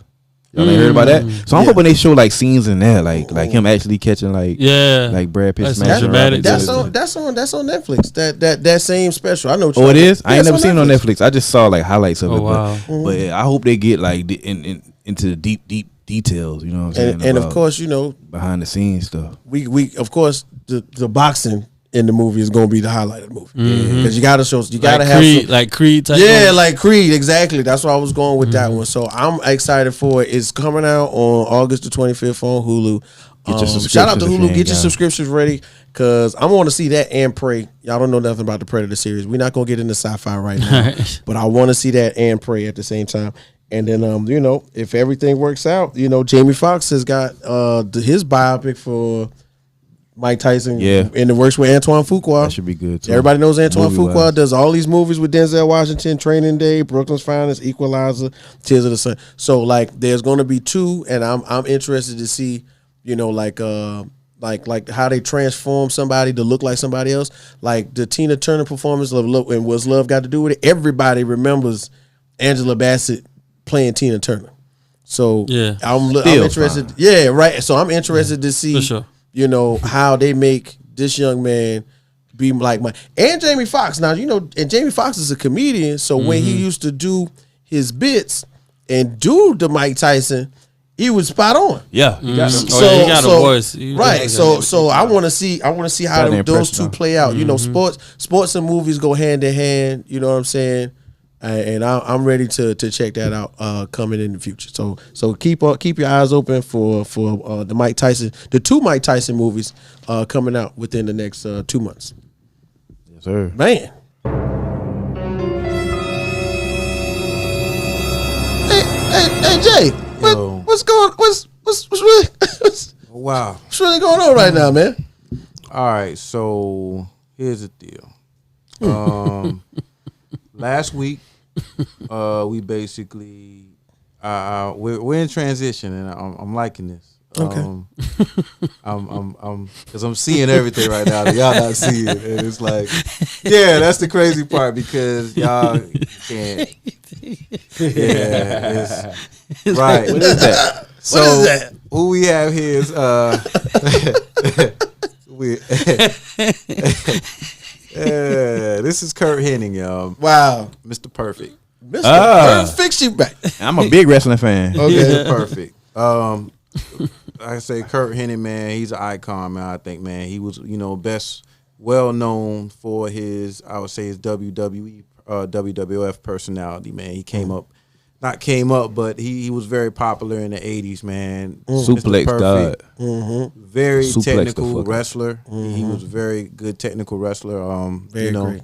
Y'all ain't heard about that? So I'm hoping they show like scenes in that, like him actually catching like Brad Pitt That's smashing. dramatic. That's on Netflix. That same special. I know. Oh, it is. I ain't it's never on seen it on Netflix. I just saw like highlights of Oh, it. wow. But I hope they get like into the deep details. You know what I'm saying? And of about course, behind the scenes stuff. we of course the boxing in the movie is going to be the highlight of the movie because you got to have Creed, some, like Creed type. yeah, one. like Creed, exactly. That's why I was going with that one. So I'm excited for it. It's coming out on August the 25th on Hulu. Get your Shout out to subscriptions if you Hulu. ain't Get your got 'em. subscriptions ready because I want to see that and Prey. Y'all don't know nothing about the Predator series. We're not going to get into sci-fi right now, but I want to see that and Prey at the same time. And then, if everything works out, Jamie Foxx has got his biopic for Mike Tyson in the works with Antoine Fuqua. That should be good too. Everybody knows Antoine Movie-wise. Fuqua does all these movies with Denzel Washington, Training Day, Brooklyn's Finest, Equalizer, Tears of the Sun. So like there's going to be two, and I'm interested to see, like how they transform somebody to look like somebody else. Like the Tina Turner performance of Love, and what's Love got to do with it? Everybody remembers Angela Bassett playing Tina Turner. So Yeah. I'm interested. fine. Yeah, right. So I'm interested to see For sure. how they make this young man be like and Jamie Foxx. Now, and Jamie Foxx is a comedian, so when he used to do his bits and do the Mike Tyson, he was spot on. Yeah. He got a voice. Right. So I want to see how Gotta those impress two them. play out. Sports and movies go hand in hand. You know what I'm saying? And I'm ready to check that out coming in the future. So keep your eyes open for the two Mike Tyson movies coming out within the next 2 months. Yes, sir. Man. Hey Jay, what's really Wow. what's really going on right now, man? All right, so here's the deal. Last week, we basically we're in transition, and I'm liking this. Okay. I'm because I'm seeing everything right now that y'all not seeing, and it's like, yeah, that's the crazy part because y'all can't. Yeah, it's right. What is that? So What is that? who we have here is this is Kurt Hennig, y'all. Wow. Mr. Perfect. Mr. Perfect, you back. I'm a big wrestling fan. Okay, Mr. Perfect. I say Kurt Hennig, man, he's an icon, man. I think, man, he was, best well known for his, I would say his WWE, WWF personality, man. He but he was very popular in the 80s, man. Suplex Mr. God. Perfect. Very Suplex the technical fuck wrestler. He was a very good technical wrestler. Very great.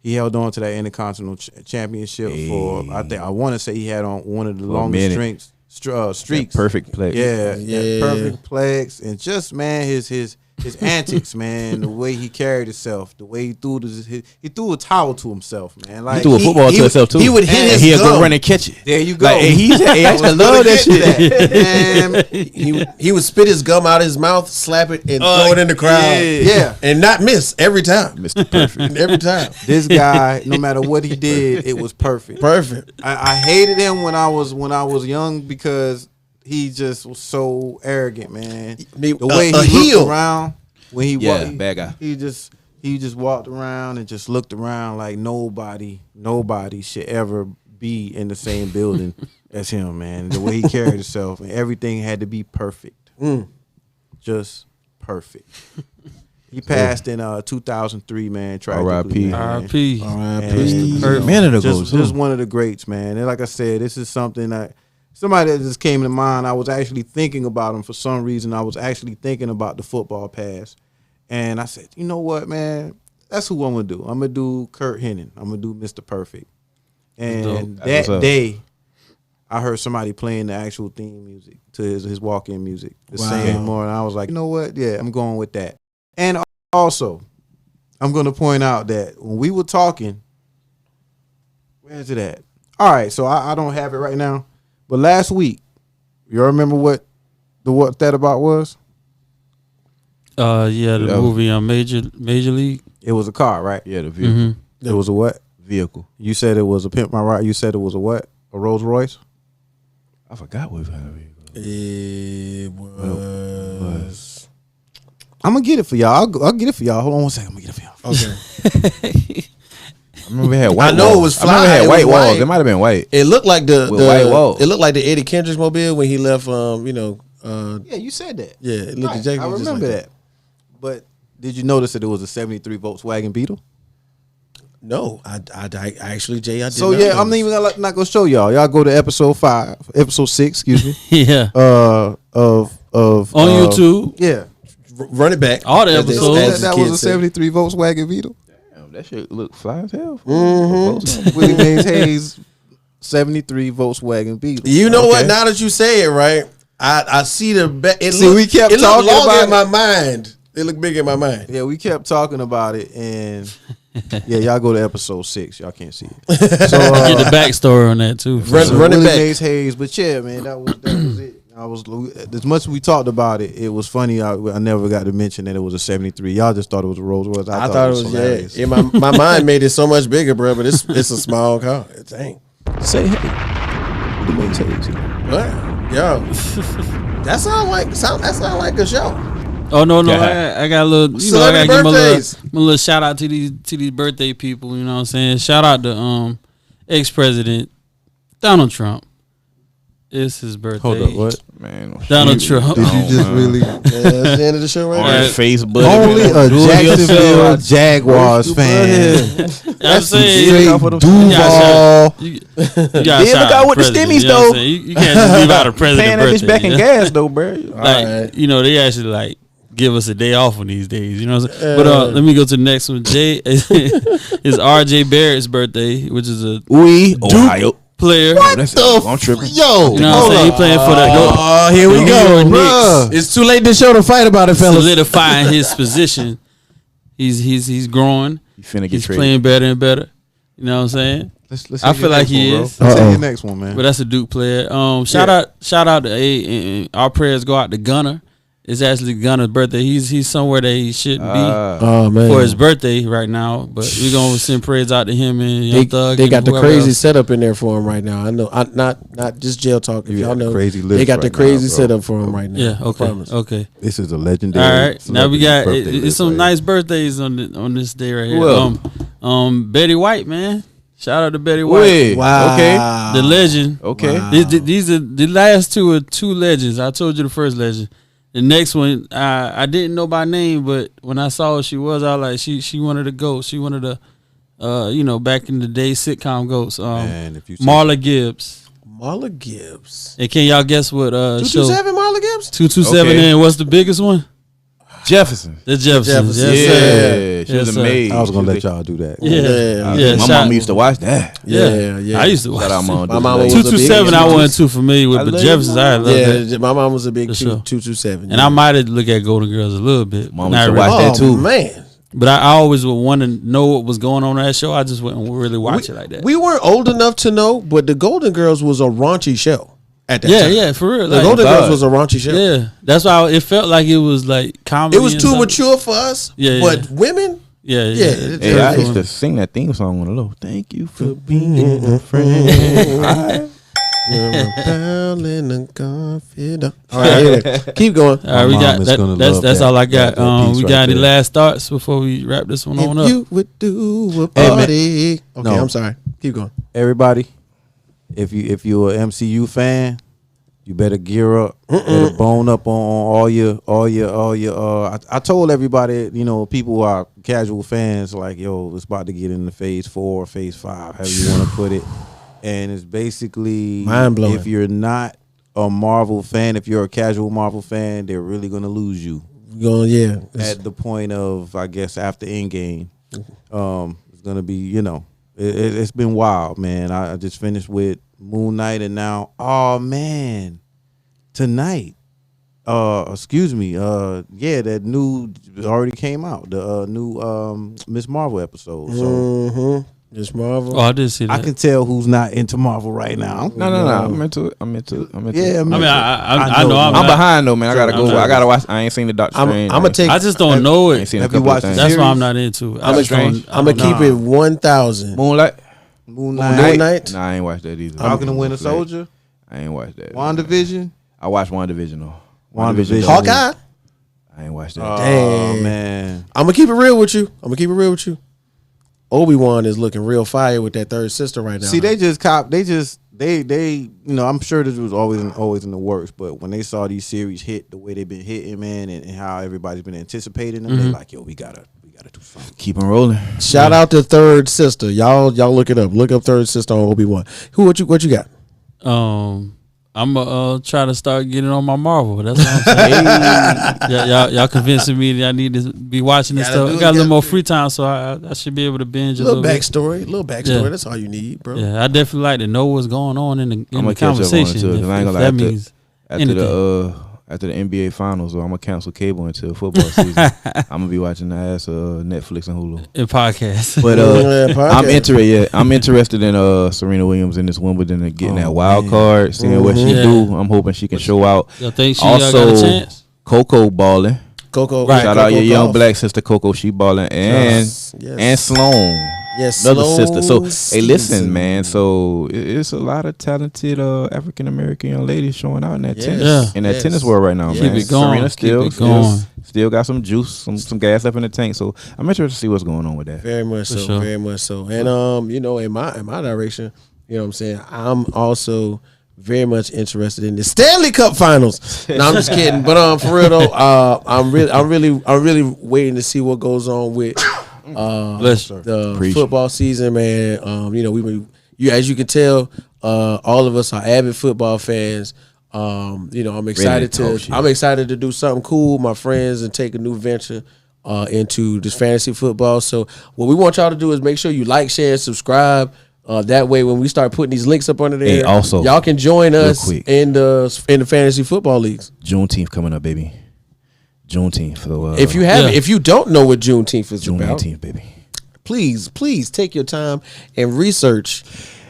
He held on to that Intercontinental Championship for, I want to say he had on one of the For a longest minute. streaks. Perfect play. Yeah, Yeah. perfect plex, and just man, his his antics, man, the way he carried himself, the way he threw a towel to himself, man. Like He threw a football to himself too. He would hit his he'll gum. go run and catch it. There you go. Like, he actually love that shit. He would spit his gum out of his mouth, slap it, and throw it in the crowd. Yeah. And not miss every time. Mr. Perfect. Every time. This guy, no matter what he did, it was perfect. Perfect. I hated him when I was young because he just was so arrogant, man. The way he looked around when he walked, bad guy. He just walked around and just looked around like nobody should ever be in the same building as him, man. The way he carried himself and everything had to be perfect, just perfect. He passed in 2003, man. Tragically, R.I.P. Man of the goals. Just one of the greats, man. And like I said, this is something that somebody that just came to mind. I was actually thinking about him for some reason. I was actually thinking about the football pass, and I said, you know what, man? That's who I'm gonna do. I'm gonna do Kurt Hennig. I'm gonna do Mr. Perfect. And that day, I heard somebody playing the actual theme music to his walk-in music the same morning. I was like, you know what? Yeah, I'm going with that. And also, I'm going to point out that when we were talking, where's it at? All right, so I don't have it right now. But last week, you remember what that about was? The movie on Major League. It was a car, right? Yeah, the vehicle. Mm-hmm. It was a what? Vehicle. You said it was a Pimp My Ride. You said it was a what? A Rolls Royce? I forgot what vehicle. It was. I'm gonna get it for y'all. I'll get it for y'all. Hold on one second. I'm gonna get it for y'all. Okay. I remember it had white walls. I know it was fly. I remember it had white walls. White. It might have been white. It looked like the white walls. It looked like the Eddie Kendricks mobile when he left. Yeah, you said that. Yeah, it looked exactly. I remember that. But did you notice that it was a '73 Volkswagen Beetle? No, I actually, Jay, I did. So not yeah, notice. I'm even not gonna show y'all. Y'all go to episode 6, excuse me. Yeah. Of on YouTube. Yeah. Run it back. All the As they- episodes. as the That was a kids say. '73 Volkswagen Beetle. Damn, that shit look fly as hell. Willie Mays Hayes '73 Volkswagen Beetle. You know what? Okay. Now that you say it, right? I see the. We kept it talking looked long about in my mind. It looked big in my mind. Yeah, we kept talking about it, and yeah, y'all go to episode 6. Y'all can't see it. So Get the backstory on that too. Run it Willie back. Mays Hayes, but yeah, man, that was it. As much as we talked about it, it was funny. I never got to mention that it was a '73. Y'all just thought it was a Rolls Royce. I thought it was hilarious. Yeah. My mind made it so much bigger, bro. But it's a small car. It ain't. Say hey. Willie Mays Hayes. What? Yo, that sound like a show. Oh no, Yeah. I got a little. You know, I gotta give my little shout out to these birthday people. You know what I'm saying? Shout out to ex-president Donald Trump. It's his birthday. Hold up, what? Man, Donald Trump. Did you just really? Yeah, that's the end of the show right on now. his Facebook? Only a Jacksonville Jaguars fan. I'm saying, Straight Duval. you gotta Yeah, shout look out with the president, stimmies, you know what I'm though. saying? You can't just leave out a president Paying that birthday. bitch back in you know? gas though, bro. Like, you know, they actually like give us a day off on these days. You know what I'm saying? But let me go to the next one. Jay is R.J. Barrett's birthday, which is a Ohio player. What the? I'm tripping. Yo, You know what I'm saying? He playing for the oh, here we New go, York bruh. It's too late to show the fight about it, fellas. solidifying his position. He's growing. You finna get He's traded. playing better and better. You know what I'm saying? Let's I feel like he is. Let's take the next one, man. But that's a Duke player. Shout out to and our prayers go out to Gunner. It's actually Gunner's birthday. He's somewhere that he shouldn't be Oh man, for his birthday right now. But we're gonna send prayers out to him and Young Thug. they and got the whoever crazy else. setup in there for him right now. I know. Not just jail talk. If You y'all got know, crazy they list got the right crazy now, bro. setup for him right now. Yeah. I Okay. promise. Okay. This is a legendary. All right. Now we got celebrity birthday it's list some right nice birthdays on this day right here. Who Betty White, man. Shout out to Betty White. Wait. Wow. Okay. The legend. Okay. Wow. These are the last two are two legends. I told you the first legend. The next one, I didn't know by name, but when I saw who she was, I was like, she one of the goats. She one of the, back in the day sitcom goats. Man, if you Marla Gibbs. Marla Gibbs. And can y'all guess what show? 227 Marla Gibbs. 227. Okay. And what's the biggest one? Jefferson. The Jeffersons. Jeffersons. Yes, sir. Yeah, she was Yes, sir. amazing. I was gonna She let y'all do that. Yeah. My shout- mom used to watch that. Yeah. I used to watch Shout out, it. Mom. My mama was a big 227 I fan. wasn't too familiar with, I but love Jeffersons I love that. Yeah, my mom was a big For sure. 227. And I might have looked at Golden Girls a little bit. Mom Not used to really. watch that too. Man. But I always would want to know what was going on that show. I just wouldn't really watch it like that. We weren't old enough to know, but the Golden Girls was a raunchy show at that time. Yeah, for real. The Like, Golden God. Girls was a raunchy show. yeah, that's why it felt like it was like comedy. It was and too something. mature for us. Yeah, But yeah. women, Yeah. Hey, I used to sing that theme song on the low. Thank you for being a friend. in the confidant. All right, yeah. Keep going. All right, we My got mom is that. gonna That's love that. all I got. That piece We right got any there. last thoughts before we wrap this one on If up? you would do a Hey, man. party. Okay, No. I'm sorry. Keep going. Everybody, if you're an MCU fan, you better gear up, better bone up on all your. I told everybody, people who are casual fans, like, yo, it's about to get into phase 4, phase 5, however you want to put it, and it's basically Mind-blowing. If you're not a Marvel fan, if you're a casual Marvel fan, they're really gonna lose you Going, yeah. at the point of, I guess, after Endgame. It's gonna be, it's been wild, man. I just finished with Moon Knight, and now, oh man, tonight, that new already came out, the new Miss Marvel episode. So It's Marvel. Oh, I did see that. I can tell who's not into Marvel right now. No. I'm into it. Yeah, I mean, I know I'm I'm not. behind though, man. I gotta I'm go. not- I gotta watch. I ain't seen the Doctor I'm Strange. gonna take. I just don't know I ain't it. seen a Have you couple of watched the things. That's why series? I'm not into it. I'm gonna keep it 1,000. Moonlight. Moon Moon Knight, Knight. Nah, I ain't watched that either. Falcon and Winter Soldier, I ain't watched that. WandaVision. I watched WandaVision though. WandaVision. Hawkeye. I ain't watched that. Oh Dang. man, I'm gonna keep it real with you. Obi-Wan is looking real fire with that third sister right now. see, they I'm sure this was always in the works, but when they saw these series hit the way they've been hitting, man, and how everybody's been anticipating them, they're like, yo, we gotta do something. Keep 'em rolling. Shout out to third sister. Y'all look it up. Look up third sister on Obi-Wan. What you got? I'm gonna try to start getting on my Marvel. That's what I'm saying. y'all convincing me that I need to be watching this Gotta stuff. do I it, got a little gotta more do it. free time, so I should be able to binge a Little little bit. backstory. Yeah. That's all you need, bro. Yeah, I definitely like to know what's going on in the I'ma catch up on it, conversation. too, 'cause if I ain't gonna that lie, means After the NBA finals, so I'm gonna cancel cable until football season. I'm gonna be watching the ass Netflix and Hulu. in podcast. But Yeah, podcast. I'm interested in Serena Williams in this Wimbledon and getting that wild man. card, seeing what she Yeah. do. I'm hoping she can show out. Y'all think she Also, got a chance? Coco balling. Coco. Right. Shout out your young black sister Coco, she balling, and Sloan. Yes, Another Sloan sister. So, hey, listen, Stevenson. man. So it's a lot of talented African American young ladies showing out in that Yes. tennis, Yeah. in that Yes. tennis world right now, Keep man. it going. Serena still, Keep it going. still got some juice, some gas left in the tank. So I'm interested to see what's going on with that. Very much For so. sure. Very much so. And in my direction, you know what I'm saying, I'm also very much interested in the Stanley Cup Finals. No, I'm just kidding. But for real though, I'm really waiting to see what goes on with Bless you. the Preach. football season, man. As you can tell, all of us are avid football fans. I'm excited talk shit. I'm excited to do something cool with my friends and take a new venture into this fantasy football. So what we want y'all to do is make sure you like, share, and subscribe. That way, when we start putting these links up under there, Hey, also, y'all can join us quick. in the fantasy football leagues. Juneteenth coming up, baby. Juneteenth. So, If you don't know what Juneteenth is June about, 19th, baby. please take your time and research.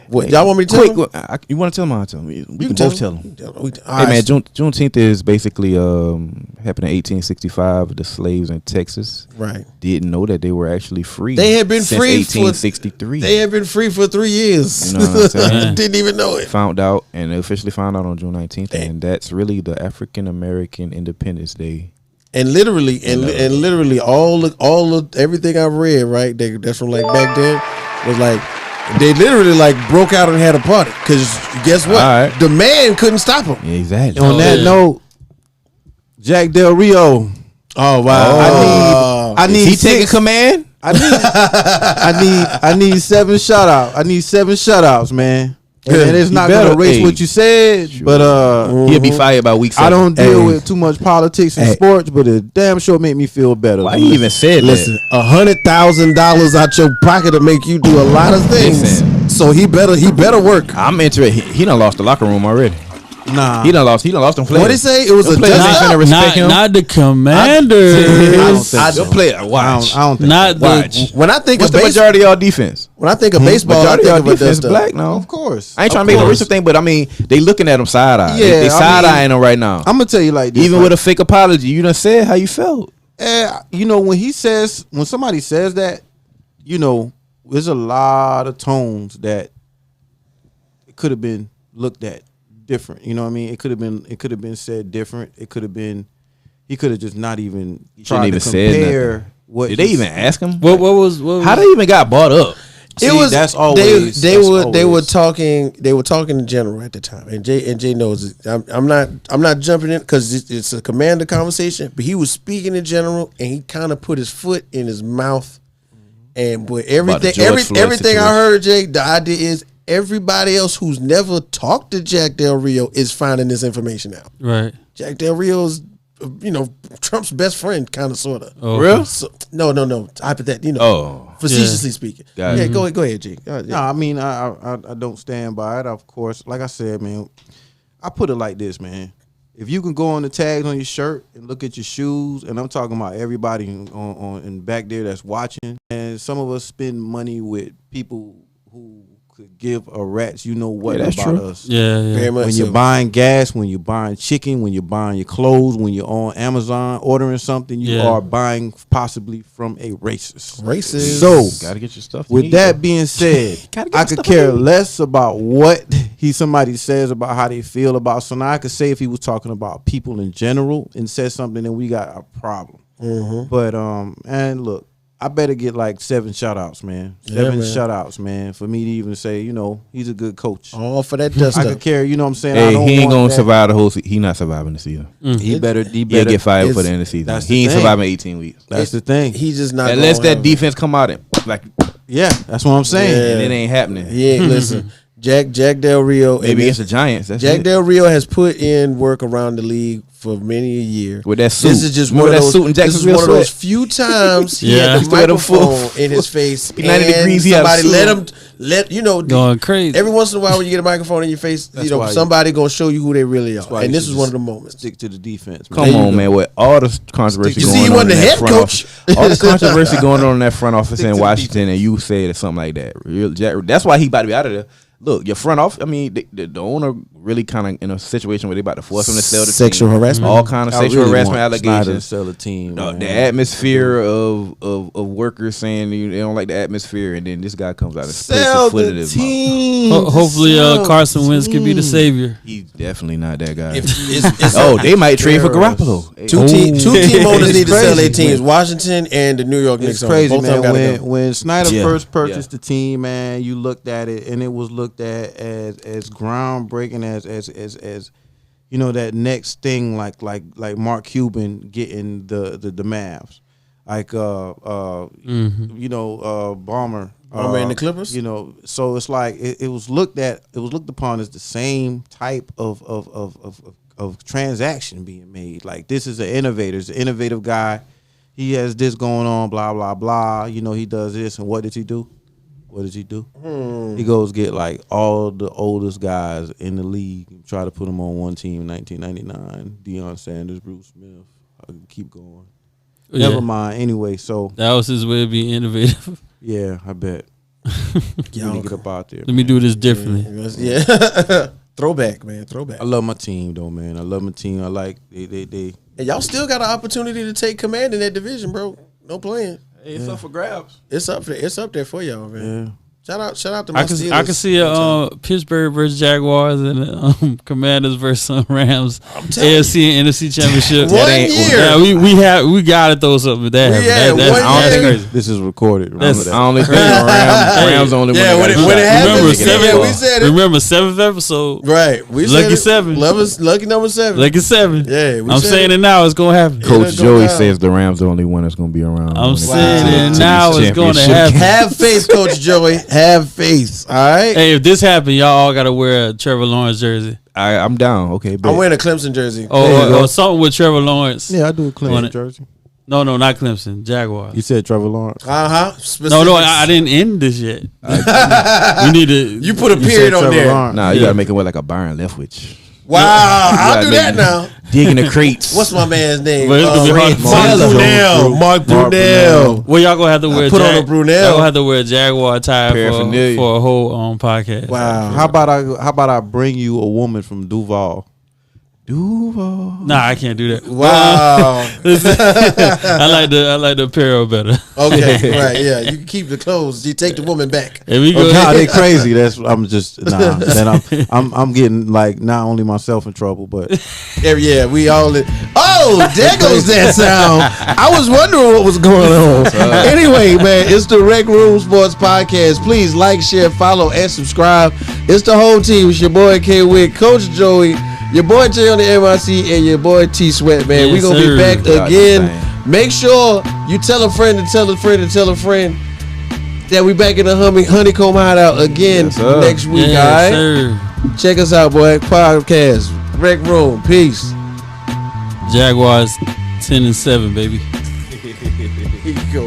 What y'all want me to tell Quick, them? you want to tell them? I'll tell them. We can tell both tell them. them. All Hey right. man, Juneteenth is basically happened in 1865. The slaves in Texas Right. didn't know that they were actually free. They had been since free for 1863. They have been free for 3 years. You know what I'm saying? Didn't even know it. Found out and officially found out on June 19th, Dang. and that's really the African American Independence Day. And literally, all of everything I've read, right? That's from like back then was like they literally like broke out and had a party because guess what? All right. The man couldn't stop them. Yeah, exactly. On that yeah. note, Jack Del Rio. Oh wow! I need Is he taking six- command? I need 7 shout outs. I need 7 shout outs, man. And it's not gonna erase what you said, but he'll be fired by week 7. I don't deal with too much politics in sports, but it damn sure make me feel better. Why you even said Listen, $100,000 out your pocket to make you do a lot of things. Listen. So he better work. I'm interested. He done lost the locker room already. Nah, He done lost them players. What he say? It was a players dust ain't up? finna respect him. Not the I don't Commanders. think so. Them players, watch. I don't think Not Watch. the. When I think What's of the baseball, majority of y'all defense? when I think of baseball, I Majority think of of y'all a defense dust up. black now. Of course. I ain't trying to make no racial thing, but I mean, they looking at him side eye. Yeah, they I side mean, eyeing him right now. I'm gonna tell you like this. Even like, with a fake apology, you done said how you felt. you know, when somebody says that, you know, there's a lot of tones that it could have been looked at different. You know what I mean? It could have been said different. It could have been, he could have just not even tried even to said compare nothing. what. Did they even ask him? What was How they even got bought up? See, It was that's always they that's were always- talking in general at the time, and Jay knows it. I'm not jumping in because it's a commander conversation, but he was speaking in general, and he kind of put his foot in his mouth, and but everything George Floyd everything I situation. heard, Jay, the idea is everybody else who's never talked to Jack Del Rio is finding this information out. right? Jack Del Rio's, Trump's best friend, kind of, sort of. Oh, Real? So, no. Hypothetically, Oh, facetiously speaking. Got Yeah, it. go ahead, Jay. Yeah. No, I mean, I don't stand by it. Of course, like I said, man, I put it like this, man. If you can go on the tags on your shirt and look at your shoes, and I'm talking about everybody on and back there that's watching, and some of us spend money with people who could give a rat's what Yeah, that's about true. us. Yeah, yeah. Very much When so. you're buying gas, when you're buying chicken, when you're buying your clothes, when you're on Amazon ordering something, you Yeah. are buying possibly from a racist. Racist. So, gotta get your stuff. with that being said, Gotta get I my could stuff care on. less about what somebody says about how they feel about. So now I could say if he was talking about people in general and said something, then we got a problem. But and look, I better get like 7 shout outs, man. 7 man. shout outs, man, for me to even say, he's a good coach. All for that dust I up. could care, you know what I'm saying? I Hey, don't he ain't want gonna that. survive the whole season. He not surviving the season. He better He'll get fired for it's- the end of the season. that's He the ain't thing. surviving 18 weeks. That's the thing. He's just not. Unless gonna that have defense come out and like, Yeah, that's what I'm saying. Yeah. and it ain't happening. it. He ain't listen. Jack Del Rio. Maybe against the Giants. That's Jack it. Del Rio has put in work around the league for many a year. With that suit. This is just Remember one of that those. suit in This is Jacksonville one of those sweat? few times he Yeah. had He the still had a microphone full- in his face. 90 and degrees, he had a somebody suit let him Going crazy. Every once in a while, when you get a microphone in your face, That's why you- somebody gonna show you who they really are. why And you this should is one of just the moments. Stick to the defense. Come on, man. With all the controversy You going see, he on wasn't in the that head front coach. office, all the controversy going on in that front office Stick in to the Washington, and you said something like that. That's why he about to be out of there. Look, your front office. I mean, the owner really kind of in a situation where they about to force him to sell the Sexual team. harassment? all kind of I sexual really harassment want Snyder to allegations. sell a team. The man. atmosphere of workers saying they don't like the atmosphere, and then this guy comes out and places Sell foot in the his mouth. team. Hopefully, Sell Carson the Wentz could be the team. savior. He's definitely not that guy. It's Oh, they might trade for Terrorists. Garoppolo. Hey, Two team owners It's need to sell their crazy, teams: Washington and the New York Knicks. It's crazy, Both of them man. gotta go. When Snyder Yeah. first purchased the team, man, you looked at it and it was looked at as groundbreaking as that next thing like Mark Cuban getting the Mavs, like Balmer. Balmer and the Clippers? So it's like it was looked upon as the same type of transaction being made. Like, this is an innovator, it's an innovative guy. He has this going on, blah blah blah. He does this, and what does he do? He goes get like all the oldest guys in the league, and try to put them on one team in 1999. Deion Sanders, Bruce Smith. I can keep going. Yeah. Never mind. Anyway, so That was his way of being innovative. yeah, I bet. Yeah, Let me get up out there. Let me do this differently. Yeah. Throwback, man. Throwback. I love my team though, man. I love my team. I like they. And y'all still got an opportunity to take command in that division, bro. No playing. Hey, it's up for grabs. It's up there for y'all, man. Yeah. Shout out to my Steelers. I can see a Pittsburgh versus Jaguars and Commanders versus Rams telling AFC and NFC championship. One That year. Yeah, we got to throw something with that. We had That's one honestly year. crazy. This is recorded. Remember That's- that. I only think Rams the only one. Yeah, that when got it- a when it shot. happened, Remember, yeah, seven, we said it. Remember 7th episode. Right. We Lucky said it. 7. Lucky number 7. Lucky 7. Yeah, we I'm said saying it. it now. It's gonna happen. Coach It'll go Joey down. says the Rams the only one that's going to be around. I'm when it saying comes it to now. these It's going to championship happen. Have faith, Coach Joey. Have faith. All right. Hey, if this happened, y'all all gotta wear a Trevor Lawrence jersey. I'm down. Okay, bet. I'm wearing a Clemson jersey. Or something with Trevor Lawrence. Yeah, I do a On Clemson it. jersey. No, not Clemson. Jaguars. You said Trevor Lawrence. No, I didn't end this yet. You need to. You put a You period said on Trevor there. Lawrence. Nah, you gotta make it wear like a Byron Leftwich. Wow, I'll do that gotta now. Dig in the crates. What's my man's name? But it's gonna be hard to Mark tell. Brunell. Mark Brunell. Well, y'all gonna have to wear. put on a Brunel. Y'all gonna have to wear a Jaguar attire Paraphernalia. for a whole podcast. Wow. How about I bring you a woman from Duval? Nah, I can't do that. Wow. I like the apparel better. Okay, right, yeah. You can keep the clothes. You take the woman back. If we go, Oh God, they crazy. I'm just Then I'm getting like not only myself in trouble, but Yeah, we all. Oh, there goes that sound. I was wondering what was going on. Anyway, man, it's the Rec Room Sports Podcast. Please like, share, follow, and subscribe. It's the whole team. It's your boy K-Wick, Coach Joey, your boy Jay on the MIC, and your boy T Sweat, man. Yes, we gonna be back God, again. man. Make sure you tell a friend to tell a friend to tell a friend that we back in the Honeycomb Hideout again Yes, sir. next week. yes, All right, sir. check us out, boy. Podcast, Rec Room. Peace. Jaguars 10-7, baby. Here you go.